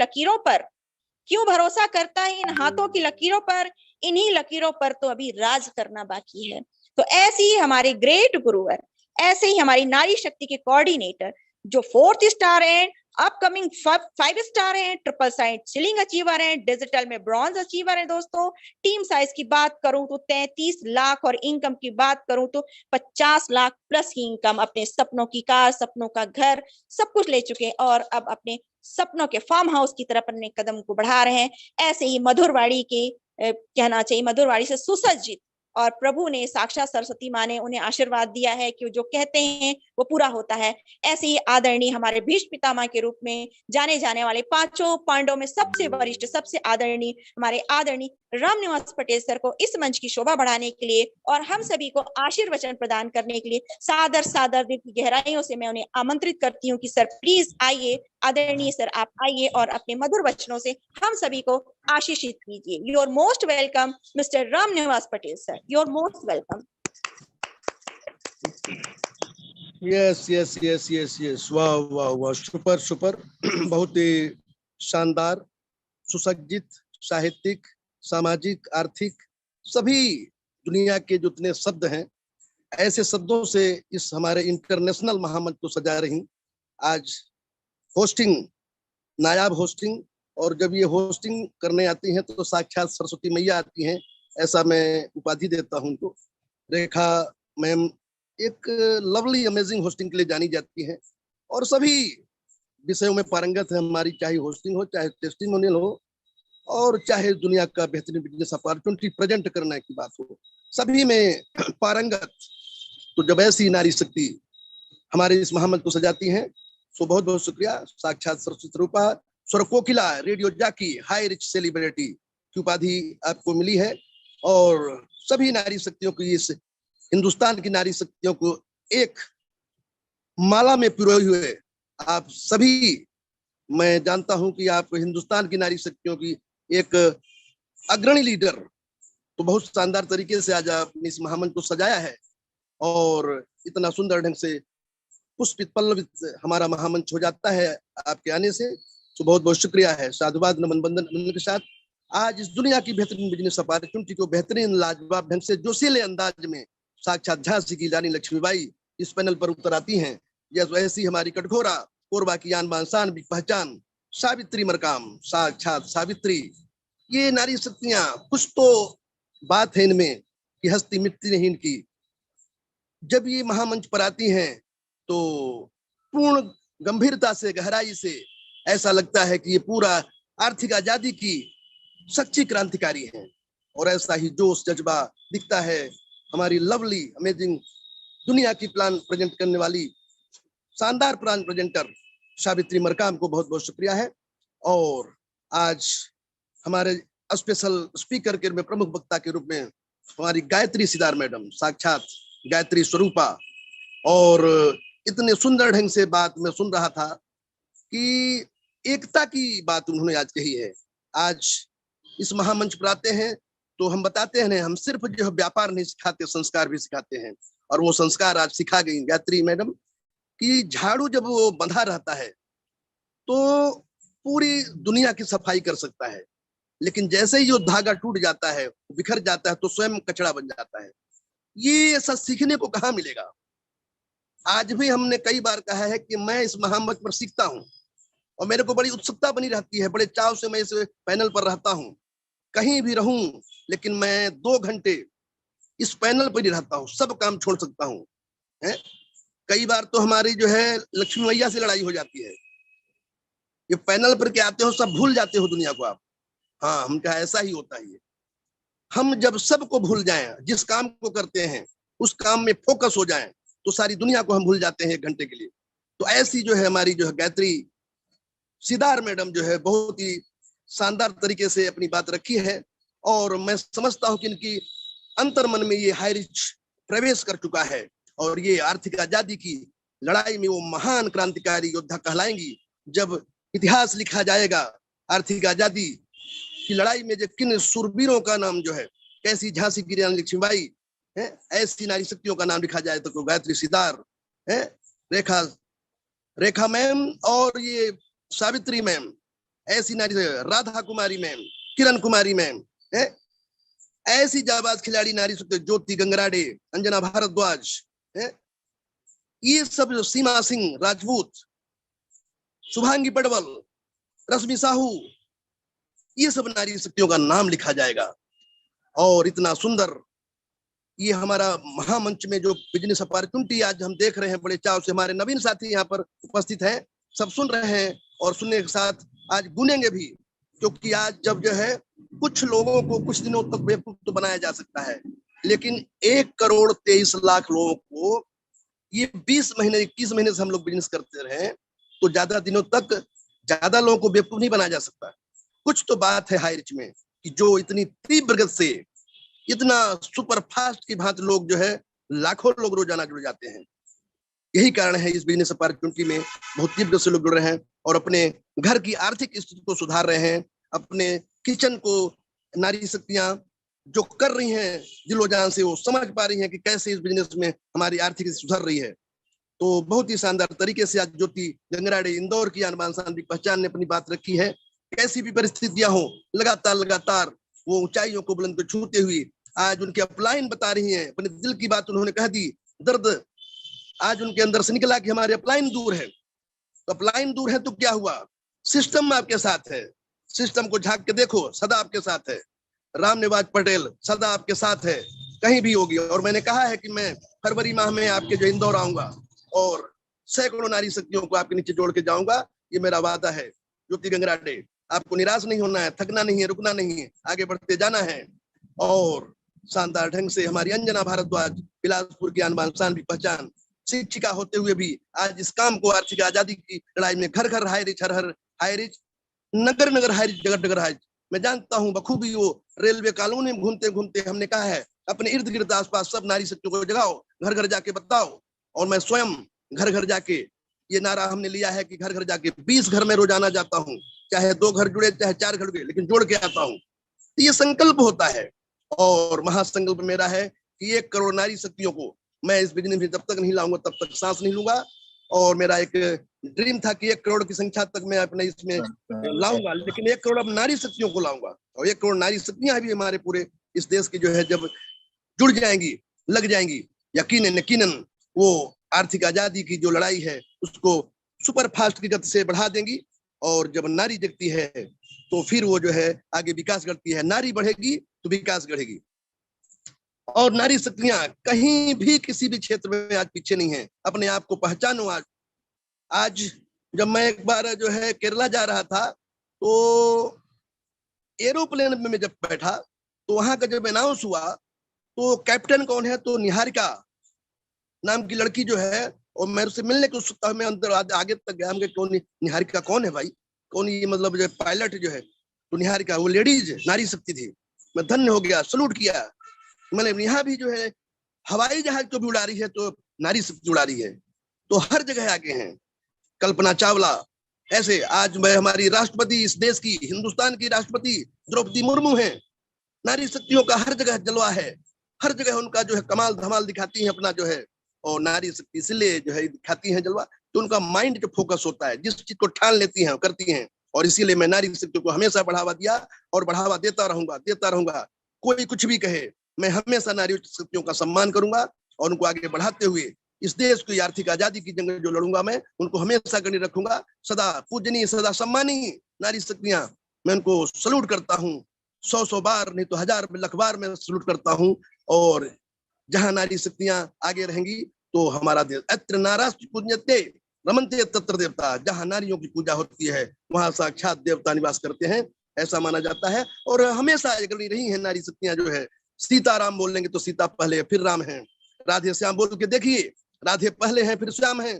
लकीरों पर, इन्हीं लकीरों पर तो अभी राज करना बाकी है। तो ऐसे ही हमारे ग्रेट गुरुवर, ऐसे ही हमारी नारी शक्ति के कोऑर्डिनेटर जो 4th स्टार हैं, अपकमिंग 5 स्टार हैं, ट्रिपल साइड सीलिंग अचीवर हैं, डिजिटल में ब्रॉन्ज अचीवर हैं। दोस्तों, टीम साइज की बात करूं तो 33 लाख और इनकम की बात करूं तो 50 लाख प्लस की इनकम, अपने सपनों की कार, सपनों का घर, सब कुछ ले चुके हैं और अब अपने सपनों के फार्म हाउस की तरफ अपने कदम को बढ़ा रहे हैं। ऐसे ही मधुरवाड़ी के कहना चाहिए, मधुरवाड़ी से सुसज्जित, और प्रभु ने, साक्षात सरस्वती माँ ने उन्हें आशीर्वाद दिया है कि जो कहते हैं वो पूरा होता है। ऐसे ही आदरणीय हमारे भीष्म पितामह के रूप में जाने जाने वाले 5 पांडवों में सबसे वरिष्ठ, सबसे आदरणीय हमारे आदरणीय रामनिवास पटेल सर को इस मंच की शोभा बढ़ाने के लिए और हम सभी को आशीर्वचन प्रदान करने के लिए सादर दिल की गहराइयों से मैं उन्हें आमंत्रित करती हूँ कि सर प्लीज आइए, आदरणीय सर आप आइए और अपने मधुर वचनों से हम सभी को आशीषित कीजिए। You are most welcome mister Ramniwas Patel sir, you are most welcome. Yes, वाह, सुपर बहुत ही शानदार, सुसज्जित, साहित्यिक, सामाजिक, आर्थिक, सभी दुनिया के जितने शब्द हैं, ऐसे शब्दों से इस हमारे इंटरनेशनल महामंच को सजा रही। आज होस्टिंग, नायाब होस्टिंग, और जब ये होस्टिंग करने आती हैं तो साक्षात सरस्वती मैया आती हैं, ऐसा मैं उपाधि देता हूं उनको। रेखा मैम एक लवली अमेजिंग होस्टिंग के लिए जानी जाती है और सभी विषयों में पारंगत है हमारी, चाहे होस्टिंग हो, चाहे टेस्टिमोनियल हो, और चाहे दुनिया का बेहतरीन बिजनेस अपॉर्चुनिटी प्रेजेंट करने की बात हो, सभी में पारंगत। तो जब ऐसी नारी शक्ति हमारे इस महामंच को सजाती हैं तो बहुत बहुत शुक्रिया। साक्षात सरस्वती रूपा, स्वर कोकिला, रेडियो जाकी, हाई रिच सेलिब्रिटी की उपाधि आपको मिली है और सभी नारी शक्तियों की, इस हिंदुस्तान की नारी शक्तियों को एक माला में पिरोए हुए आप सभी, मैं जानता हूं कि आप हिंदुस्तान की नारी शक्तियों की एक अग्रणी लीडर, तो बहुत शानदार तरीके से आज आपने इस महामंच को सजाया है और इतना सुंदर ढंग से पुष्पित पल्लवित हमारा महामंच हो जाता है आपके आने से। तो बहुत बहुत शुक्रिया है। साधुवाद, नमन, वंदन के साथ आज इस दुनिया की बेहतरीन बिजनेस अपॉर्चुनिटी को बेहतरीन लाजवाब ढंग से जोशीले अंदाज में साक्षात झांसी की रानी लक्ष्मीबाई इस पैनल पर उतर आती हैं। जैसे ऐसी हमारी कटघोरा कोरबा की आन बान शान भी पहचान, सावित्री मरकाम साक्षात सावित्री। ये नारी शक्तियां, कुछ तो बात है इनमें कि हस्ती मिटती नहीं इनकी। जब ये महामंच पर आती हैं तो पूर्ण गंभीरता से, गहराई से ऐसा लगता है कि ये पूरा आर्थिक आजादी की सच्ची क्रांतिकारी हैं। और ऐसा ही जोश जज्बा दिखता है हमारी लवली अमेजिंग दुनिया की प्लान प्रेजेंट करने वाली शानदार प्लान प्रेजेंटर सावित्री मरकाम को बहुत बहुत शुक्रिया है। और आज हमारे स्पेशल स्पीकर के में प्रमुख वक्ता के रूप में हमारी गायत्री सिदार मैडम, साक्षात गायत्री स्वरूपा। और इतने सुंदर ढंग से बात मैं सुन रहा था कि एकता की बात उन्होंने आज कही है। आज इस महामंच पर आते हैं तो हम बताते हैं हम सिर्फ जो है व्यापार नहीं सिखाते, संस्कार भी सिखाते हैं। और वो संस्कार आज सिखा गई गायत्री मैडम कि झाड़ू जब वो बंधा रहता है तो पूरी दुनिया की सफाई कर सकता है, लेकिन जैसे ही वो धागा टूट जाता है, बिखर जाता है, तो स्वयं कचरा बन जाता है। ये ऐसा सीखने को कहाँ मिलेगा। आज भी हमने कई बार कहा है कि मैं इस महामंच पर सीखता हूँ और मेरे को बड़ी उत्सुकता बनी रहती है, बड़े चाव से मैं इस पैनल पर रहता हूँ। कहीं भी रहूं लेकिन मैं 2 घंटे इस पैनल पर ही रहता हूँ, सब काम छोड़ सकता हूँ। कई बार तो हमारी जो है लक्ष्मी मैया से लड़ाई हो जाती है, ये पैनल पर के आते हो सब भूल जाते हो दुनिया को आप। हाँ, हम कहा ऐसा ही होता है। हम जब सबको भूल जाएं, जिस काम को करते हैं उस काम में फोकस हो जाएं, तो सारी दुनिया को हम भूल जाते हैं 1 घंटे के लिए। तो ऐसी जो है हमारी जो है गायत्री सिदार मैडम जो है बहुत ही शानदार तरीके से अपनी बात रखी है। और मैं समझता हूं कि इनकी अंतर मन में ये हाई रिच प्रवेश कर चुका है और ये आर्थिक आजादी की लड़ाई में वो महान क्रांतिकारी योद्धा कहलाएंगी। जब इतिहास लिखा जाएगा आर्थिक आजादी की लड़ाई में जो किन सूरवीरों का नाम जो है, कैसी झांसी की रानी लक्ष्मीबाई है, ऐसी नारी शक्तियों का नाम लिखा जाए तो गायत्री सिदार है, रेखा मैम और ये सावित्री मैम, ऐसी नारी, राधा कुमारी मैम, किरण कुमारी मैम है, ऐसी जाबाज खिलाड़ी नारी शक्ति ज्योति गंगराडे, अंजना भारद्वाज है, ये सब जो सीमा सिंह राजपूत, शुभांगी पडवल, रश्मि साहू, ये सब नारी शक्तियों का नाम लिखा जाएगा। और इतना सुंदर ये हमारा महामंच में जो बिजनेस अपॉर्चुनिटी आज हम देख रहे हैं बड़े चाव से, हमारे नवीन साथी यहाँ पर उपस्थित हैं, सब सुन रहे हैं और सुनने के साथ आज गुनेंगे भी, क्योंकि आज जब जो है कुछ लोगों को कुछ दिनों तक बेवकूफ तो बनाया जा सकता है, लेकिन 1,23,00,000 लोगों को ये 20 महीने 21 महीने से हम लोग बिजनेस करते रहे, तो ज्यादा दिनों तक ज्यादा लोगों को बेवकूफ नहीं बनाया जा सकता। कुछ तो बात है हाई रिच में कि जो इतनी तीव्र गति से, इतना सुपर फास्ट की भांति लोग जो है लाखों लोग रोजाना जुड़ जाते हैं। यही कारण है इस बिजनेस अपॉर्चुनिटी में बहुत तीव्र से लोग जुड़ रहे हैं और अपने घर की आर्थिक स्थिति को सुधार रहे हैं। अपने किचन को नारी शक्तियां जो कर रही हैं दिलो जान से, वो समझ पा रही हैं कि कैसे इस बिजनेस में हमारी आर्थिक स्थिति सुधर रही है। तो बहुत ही शानदार तरीके से आज ज्योति गंगराडे इंदौर की आन शान की पहचान ने अपनी बात रखी है। कैसी भी परिस्थितियां हो, लगातार वो ऊंचाइयों को बुलंद पे छूते हुए आज उनके अपलाइन बता रही हैं, अपने दिल की बात उन्होंने कह दी। दर्द आज उनके अंदर से निकला कि हमारे अपलाइन दूर है। तो अपलाइन दूर है तो क्या हुआ, सिस्टम आपके साथ है, सिस्टम को झांक के देखो, सदा आपके साथ है। राम निवाज पटेल सदा आपके साथ है, कहीं भी होगी। और मैंने कहा है कि मैं फरवरी माह में आपके जो इंदौर आऊंगा और सैकड़ों नारी शक्तियों को आपके नीचे जोड़ के जाऊंगा, ये मेरा वादा है। ज्योति गंगराडे, आपको निराश नहीं होना है, थकना नहीं है, रुकना नहीं है, आगे बढ़ते जाना है। और शानदार ढंग से हमारी अंजना भारद्वाज, बिलासपुर की आन शान भी पहचान, शिक्षिका होते हुए भी आज इस काम को आर्थिक आजादी की लड़ाई में घर घर हाई रिच, हर हर हाई रिच, नगर नगर हाई रिच, जगह जगह हाई रिच। मैं जानता हूँ बखूबी वो रेलवे कॉलोनी में घूमते घूमते हमने कहा है अपने इर्द गिर्द आसपास सब नारी शक्तियों को जगाओ, घर घर जाके बताओ। और मैं स्वयं घर घर जाके ये नारा हमने लिया है कि घर घर जाके 20 घर में रोजाना जाता हूँ, चाहे 2 घर जुड़े चाहे 4 घर जुड़े, लेकिन जोड़ के आता हूँ। ये संकल्प होता है और महासंकल्प मेरा है कि 1 करोड़ नारी शक्तियों को मैं इस बिजनेस में जब तक नहीं लाऊंगा तब तक सांस नहीं लूंगा। और मेरा एक ड्रीम था कि 1 करोड़ की संख्या तक मैं अपने इसमें लाऊंगा, लेकिन 1 करोड़ अब नारी शक्तियों को लाऊंगा। और 1 करोड़ नारी शक्तियां भी हमारे पूरे इस देश की जो है जब जुड़ जाएंगी, लग जाएंगी, यकीनन वो आर्थिक आजादी की जो लड़ाई है उसको सुपर फास्ट की गति से बढ़ा देंगी। और जब नारी जगती है तो फिर वो जो है आगे विकास करती है। नारी बढ़ेगी तो विकास बढ़ेगी। और नारी शक्तियां कहीं भी किसी भी क्षेत्र में आज पीछे नहीं है। अपने आप को पहचानो। आज जब मैं एक बार जो है केरला जा रहा था तो एरोप्लेन में जब बैठा तो वहां का जब अनाउंस हुआ तो कैप्टन कौन है, तो निहारिका नाम की लड़की जो है, और मैं उससे मिलने को उत्सुकता में अंदर आगे तक गया। हम कौन निहारिका कौन है भाई, कौन ये मतलब जो पायलट जो है, तो निहारिका वो लेडीज नारी शक्ति थी। मैं धन्य हो गया, सलूट किया। मैंने यहाँ भी जो है हवाई जहाज को भी उड़ा रही है तो नारी शक्ति उड़ा रही है, तो हर जगह आगे हैं। कल्पना चावला, ऐसे आज मैं हमारी राष्ट्रपति इस देश की, हिंदुस्तान की राष्ट्रपति द्रौपदी मुर्मू हैं। नारी शक्तियों का हर जगह जलवा है, हर जगह उनका जो है कमाल धमाल दिखाती है अपना जो है। और नारी शक्ति इसलिए जो है दिखाती है जलवा तो उनका माइंड जो फोकस होता है, जिस चीज को ठान लेती हैं करती हैं। और इसीलिए मैं नारी शक्ति को हमेशा बढ़ावा दिया और बढ़ावा देता रहूंगा। कोई कुछ भी कहे, मैं हमेशा नारी शक्तियों का सम्मान करूंगा और उनको आगे बढ़ाते हुए इस देश की आर्थिक आजादी की जंग जो लड़ूंगा, मैं उनको हमेशा गणित रखूंगा। सदा पूजनीय, सदा सम्मानीय नारी शक्तियां, मैं उनको सलूट करता हूँ। 100 बार नहीं तो 1000 लाख बार मैं सलूट करता हूँ। और जहां नारी शक्तियां आगे रहेंगी तो हमारा देश, अत्र नारास्ति पूज्यते रमन्ते तत्र देवता, जहां नारियों की पूजा होती है वहां साक्षात देवता निवास करते हैं, ऐसा माना जाता है। और हमेशा अग्रणी रही है नारी शक्तियां जो है। सीताराम बोलेंगे तो सीता पहले फिर राम है, राधे श्याम बोल के देखिए, राधे पहले हैं फिर श्याम हैं।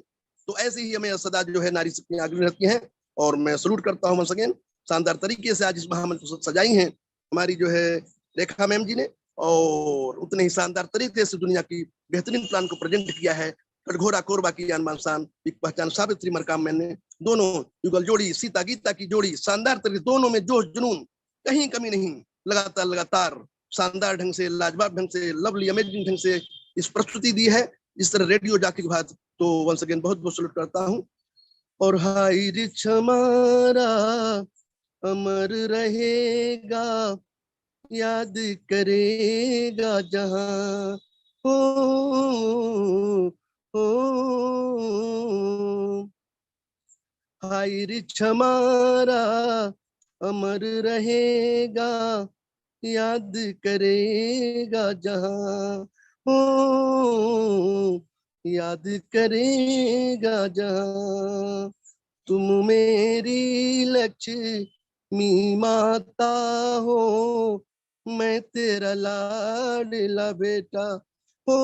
तो ऐसे ही हमें सदा जो है नारी शक्तियां आगे रहती हैं। और मैं सलूट करता हूं। अगेन शानदार तरीके से आज इस महामंत्र को सजाई हैं हमारी जो है रेखा मैम जी ने, और उतने ही शानदार तरीके से दुनिया की बेहतरीन प्लान को प्रेजेंट किया है। कटघोरा कोरबा की जानमान शान, एक पहचान सावित्री मरकाम मैंने, दोनों युगल जोड़ी, सीता गीता की जोड़ी, शानदार तरीके, दोनों में जोश जुनून, कहीं कमी नहीं, लगातार शानदार ढंग से, लाजवाब ढंग से, लवली अमेजिंग ढंग से इस प्रस्तुति दी है। इस तरह रेडियो जाके के बाद तो वंस अगेन बहुत बहुत सलूट करता हूँ। और हाय रिच हमारा अमर रहेगा, याद करेगा जहां हो। हाय रिच हमारा अमर रहेगा, याद करेगा जहां हो, याद करेगा जहां। तुम मेरी लक्ष्मी माता हो, मैं तेरा लाडला बेटा हो,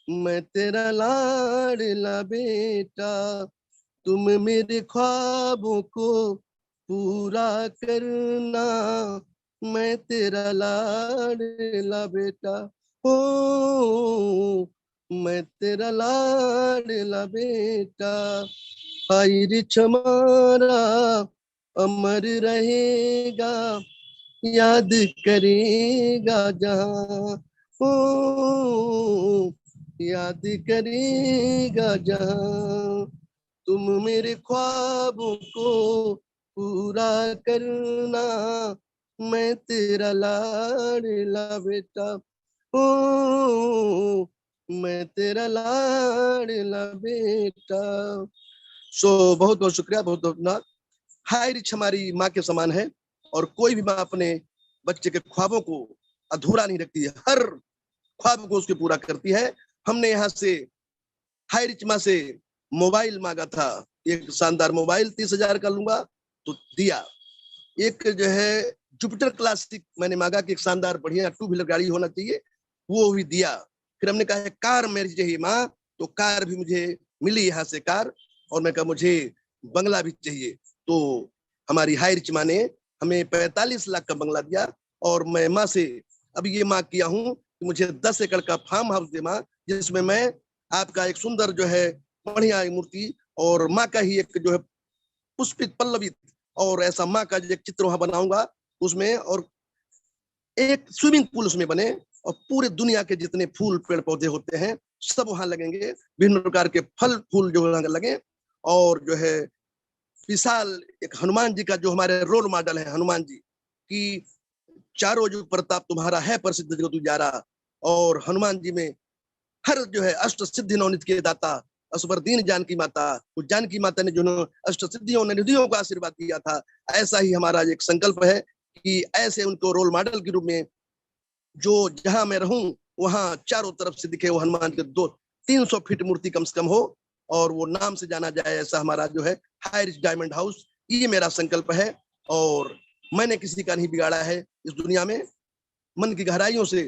मैं तेरा लाडला बेटा। तुम मेरे ख्वाबों को पूरा करना, मैं तेरा लाडला बेटा हो, मैं तेरा लाडला बेटा। हाय रिच हमारा अमर रहेगा, याद करेगा जहां हो, याद करेगा जहां। तुम मेरे ख्वाबों को पूरा करना, मैं तेरा लाडला बेटा हो, मैं तेरा लाडला बेटा। बहुत बहुत शुक्रिया, बहुत बहुत। हाय रिच हमारी माँ के समान है और कोई भी माँ अपने बच्चे के ख्वाबों को अधूरा नहीं रखती है, हर ख्वाब को उसके पूरा करती है। हमने यहाँ से हाय रिच माँ से मोबाइल मांगा था, एक शानदार मोबाइल 30,000 का लूंगा तो दिया। एक जो है जुपिटर क्लासिक मैंने मांगा कि एक शानदार बढ़िया 2 व्हीलर गाड़ी होना चाहिए, वो भी दिया। फिर हमने कहा कार मेरी चाहिए माँ, तो कार भी मुझे मिली यहाँ से कार। और मैं कहा मुझे बंगला भी चाहिए, तो हमारी हाय रिच माँ ने हमें 45 लाख का बंगला दिया। और मैं माँ से अब ये माँ किया हूँ कि मुझे 10 एकड़ का फार्म हाउस दे माँ, जिसमें मैं आपका एक सुंदर जो है बढ़िया मूर्ति और माँ का ही एक जो है पुष्पित पल्लवित और ऐसा माँ का एक चित्र वहां बनाऊंगा उसमें, और एक स्विमिंग पूल उसमें बने और पूरे दुनिया के जितने फूल पेड़ पौधे होते हैं सब वहां लगेंगे, विभिन्न प्रकार के फल फूल जो लगे। और जो है विशाल एक हनुमान जी का जो हमारे रोल मॉडल है, हनुमान जी की चारों जो प्रताप तुम्हारा है प्रसिद्ध जगत उजारा, और हनुमान जी में हर जो है अष्ट सिद्धि नवनीत के दाता असुरदीन जानकी माता, उस जानकी माता ने जिन्होंने अष्ट सिद्धियों निधियों को आशीर्वाद दिया था, ऐसा ही हमारा एक संकल्प है कि ऐसे उनको रोल मॉडल के रूप में जो जहां मैं रहूं वहां चारों तरफ से दिखे वो हनुमान के 200-300 फीट मूर्ति कम से कम हो और वो नाम से जाना जाए, ऐसा हमारा जो है हाई रिच डायमंड हाउस, ये मेरा संकल्प है। और मैंने किसी का नहीं बिगाड़ा है इस दुनिया में, मन की गहराइयों से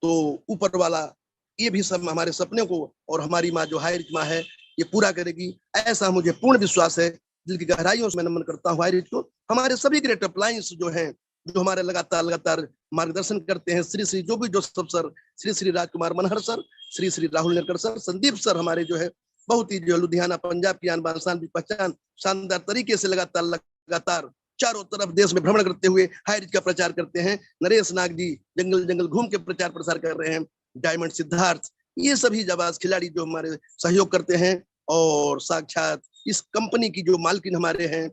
तो ऊपर वाला ये भी सब हमारे सपने को और हमारी माँ जो हाई रिच माँ है ये पूरा करेगी, ऐसा मुझे पूर्ण विश्वास है। दिल की गहराइयों से मैं नमन करता हूँ हाई रिच को। हमारे सभी ग्रेट अप्लायंस जो हैं, जो हमारे लगातार मार्गदर्शन करते हैं, Shri Shri Joseph sir, Shri Shri Rajkumar Manhar sir, Shri Shri Rahul Nerkar sir, Sandeep sir, हमारे जो है बहुत ही जो लुधियाना पंजाब की आन बान शान पहचान शानदार तरीके से लगातार चारों तरफ देश में भ्रमण करते हुए हाई रिच का प्रचार करते हैं। नरेश नाग जी जंगल जंगल घूम के प्रचार प्रसार कर रहे हैं। डायमंड सिद्धार्थ, ये सभी जाबाज खिलाड़ी जो हमारे सहयोग करते हैं। और साक्षात इस कंपनी की जो मालकिन हमारे हैं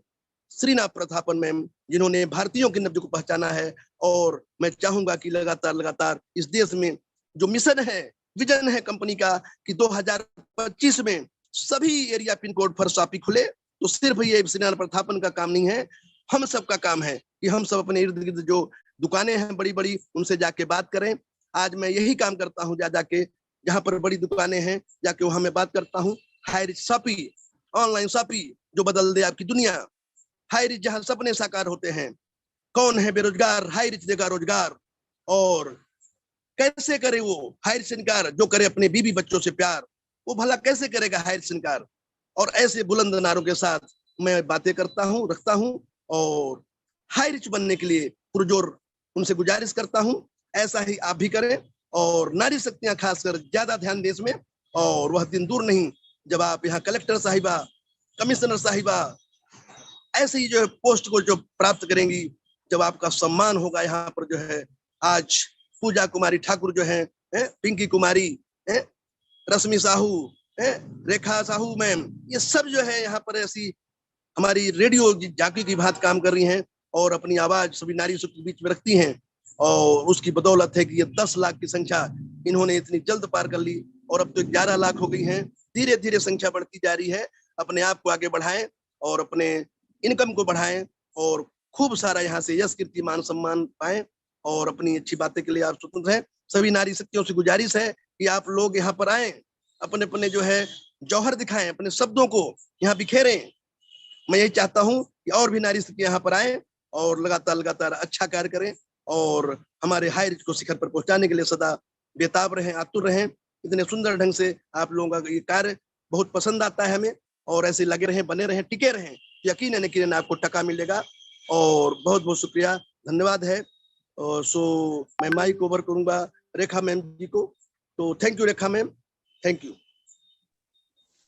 श्रीनाथ प्रतापन मैम, जिन्होंने भारतीयों की नब्ज को पहचाना है। और मैं चाहूंगा कि लगातार इस देश में जो मिशन है, विजन है कंपनी का कि 2025 में सभी एरिया पिन कोड पर शॉपी खुले, तो सिर्फ ये श्रीनाथ प्रतापन का काम नहीं है, हम सबका काम है कि हम सब अपने इर्द गिर्द जो दुकानें हैं बड़ी बड़ी, उनसे जाके बात करें। आज मैं यही काम करता हूँ, जाके जहाँ पर बड़ी दुकानें हैं जाके वहां मैं बात करता हूँ। Hi rich shoppe, online shoppe जो बदल दे आपकी दुनिया। हाई रिच जहाँ सपने साकार होते हैं। कौन है बेरोजगार, हाई रिच देगा रोजगार। और कैसे करे वो हाई रिच इनकार, जो करे अपने बीवी बच्चों से प्यार, वो भला कैसे करेगा हाई रिच इनकार। और ऐसे बुलंद नारों के साथ मैं बातें करता हूँ, रखता हूँ। और हाई रिच बनने के लिए पुरजोर उनसे गुजारिश करता हूँ, ऐसा ही आप भी करें। और नारी शक्तियां खासकर ज्यादा ध्यान दें इसमें। और वह दिन दूर नहीं जब आप यहाँ कलेक्टर साहिबा, कमिश्नर साहिबा ऐसे ही जो है पोस्ट को जो प्राप्त करेंगी, जब आपका सम्मान होगा। यहाँ पर जो है आज पूजा कुमारी ठाकुर जो है, पिंकी कुमारी, रश्मि साहू, रेखा साहू मैम, ये सब जो है यहाँ पर ऐसी हमारी रेडियो जाकी की बात काम कर रही हैं और अपनी आवाज सभी नारी के बीच में रखती हैं। और उसकी बदौलत है कि ये 10 लाख की संख्या इन्होंने इतनी जल्द पार कर ली और अब तो 11 लाख हो गई हैं। धीरे धीरे संख्या बढ़ती जा रही है। अपने आप को आगे बढ़ाएं और अपने इनकम को बढ़ाएं और खूब सारा यहाँ से यश कीर्ति मान सम्मान पाएं और अपनी अच्छी बातें के लिए आप स्वतंत्र हैं। सभी नारी शक्तियों से गुजारिश है कि आप लोग यहाँ पर आए, अपने अपने जो है जौहर दिखाएं, अपने शब्दों को यहाँ बिखेरें। मैं यही चाहता हूँ कि और भी नारी शक्ति यहाँ पर आए और लगातार अच्छा कार्य करें और हमारे हाई रिच को शिखर पर पहुंचाने के लिए सदा बेताब रहें, आतुर रहें। इतने सुंदर ढंग से आप लोगों का ये कार्य बहुत पसंद आता है हमें और ऐसे लगे रहें, बने रहें, टिके रहें। यकीन आपको टका मिलेगा। और बहुत बहुत शुक्रिया, धन्यवाद है। सो मैं माइक ओवर करूंगा रेखा मैम जी को। तो thank you Rekha ma'am, thank you.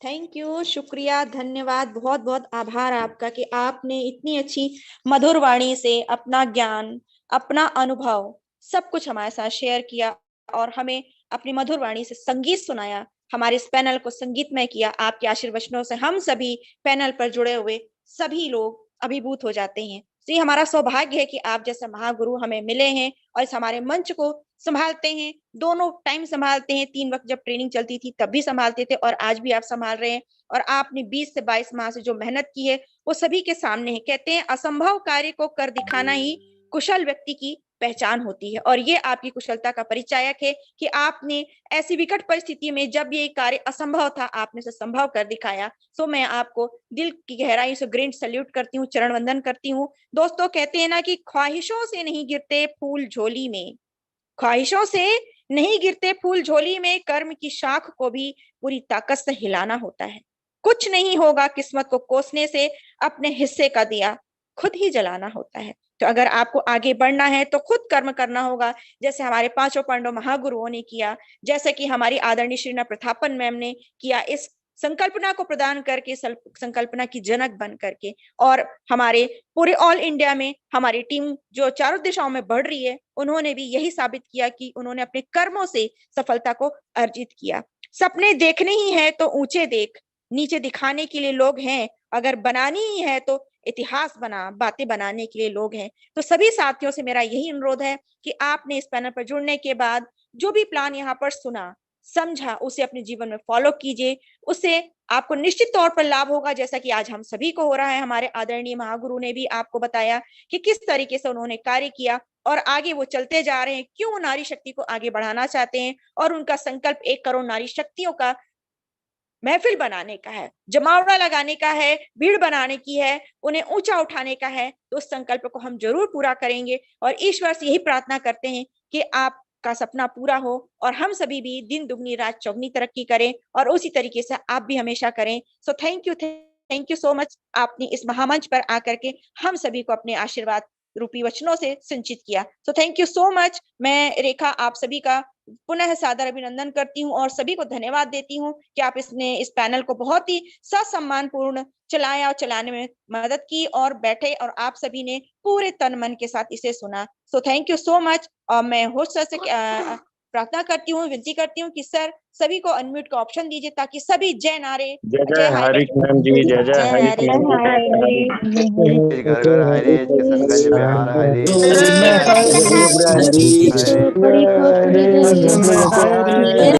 Thank you, शुक्रिया, धन्यवाद, बहुत बहुत आभार आपका कि आपने इतनी अच्छी मधुर वाणी से अपना ज्ञान, अपना अनुभव सब कुछ हमारे साथ शेयर किया और हमें अपनी मधुर वाणी से संगीत सुनाया, हमारे इस पैनल को संगीतमय किया। आपके आशीर्वचनों से हम सभी पैनल पर जुड़े हुए सभी लोग अभिभूत हो जाते हैं। तो ये हमारा सौभाग्य है कि आप जैसे महागुरु हमें मिले हैं और इस हमारे मंच को संभालते हैं। दोनों टाइम संभालते हैं, 3 वक्त जब ट्रेनिंग चलती थी तब भी संभालते थे और आज भी आप संभाल रहे हैं। और आपने 20 से 22 माह से जो मेहनत की है वो सभी के सामने है। कहते हैं असंभव कार्य को कर दिखाना ही कुशल व्यक्ति की पहचान होती है और ये आपकी कुशलता का परिचायक है कि आपने ऐसी विकट परिस्थिति में जब ये कार्य असंभव था आपने उसे संभव कर दिखाया। सो मैं आपको दिल की गहराई से ग्रेट सैल्यूट करती हूँ, चरण वंदन करती हूँ। दोस्तों कहते हैं ना कि ख्वाहिशों से नहीं गिरते फूल झोली में, ख्वाहिशों से नहीं गिरते फूल झोली में, कर्म की शाख को भी पूरी ताकत से हिलाना होता है। कुछ नहीं होगा किस्मत को कोसने से, अपने हिस्से का दिया खुद ही जलाना होता है। तो अगर आपको आगे बढ़ना है तो खुद कर्म करना होगा, जैसे हमारे 5 पांडव महागुरुओं ने किया, जैसे कि हमारी आदरणीय श्रीनाथ प्रतापन मैम ने किया, इस संकल्पना को प्रदान करके, संकल्पना की जनक बन करके। और हमारे पूरे ऑल इंडिया में हमारी टीम जो चारों दिशाओं में बढ़ रही है, उन्होंने भी यही साबित किया कि उन्होंने अपने कर्मों से सफलता को अर्जित किया। सपने देखने ही है तो ऊंचे देख, नीचे दिखाने के लिए लोग हैं, अगर बनानी ही है तो इतिहास बना, बातें बनाने के लिए लोग हैं। तो सभी साथियों से मेरा यही अनुरोध है कि आपने इस पैनल पर जुड़ने के बाद जो भी प्लान यहाँ पर सुना, समझा, उसे अपने जीवन में फॉलो कीजिए, उससे आपको निश्चित तौर पर लाभ होगा, जैसा कि आज हम सभी को हो रहा है। हमारे आदरणीय महागुरु ने भी आपको बताया कि किस तरीके से उन्होंने कार्य किया और आगे वो चलते जा रहे हैं, क्यों नारी शक्ति को आगे बढ़ाना चाहते हैं, और उनका संकल्प 1 करोड़ नारी शक्तियों का महफिल बनाने का है, जमावड़ा लगाने का है, भीड़ बनाने की है, उन्हें ऊंचा उठाने का है। तो उस संकल्प को हम जरूर पूरा करेंगे और ईश्वर से यही प्रार्थना करते हैं कि आपका सपना पूरा हो और हम सभी भी दिन दुगनी रात चौगनी तरक्की करें और उसी तरीके से आप भी हमेशा करें। So thank you so much, आपने इस महामंच पर आकर के हम सभी को अपने आशीर्वाद रूपी वचनों से सिंचित किया। So thank you so much. मैं रेखा आप सभी का पुनः सादर अभिनंदन करती हूँ और सभी को धन्यवाद देती हूँ कि आप इस पैनल को बहुत ही ससम्मान पूर्ण चलाया और चलाने में मदद की और बैठे और आप सभी ने पूरे तन मन के साथ इसे सुना। So thank you so much. और मैं होस्ट सर से प्रार्थना करती हूँ, विनती करती हूँ कि सर सभी को अनम्यूट का ऑप्शन दीजिए ताकि सभी जय नारे जय हरि मैम जी, जय हरि घर घर हरे संगज बिहार हरे हरि।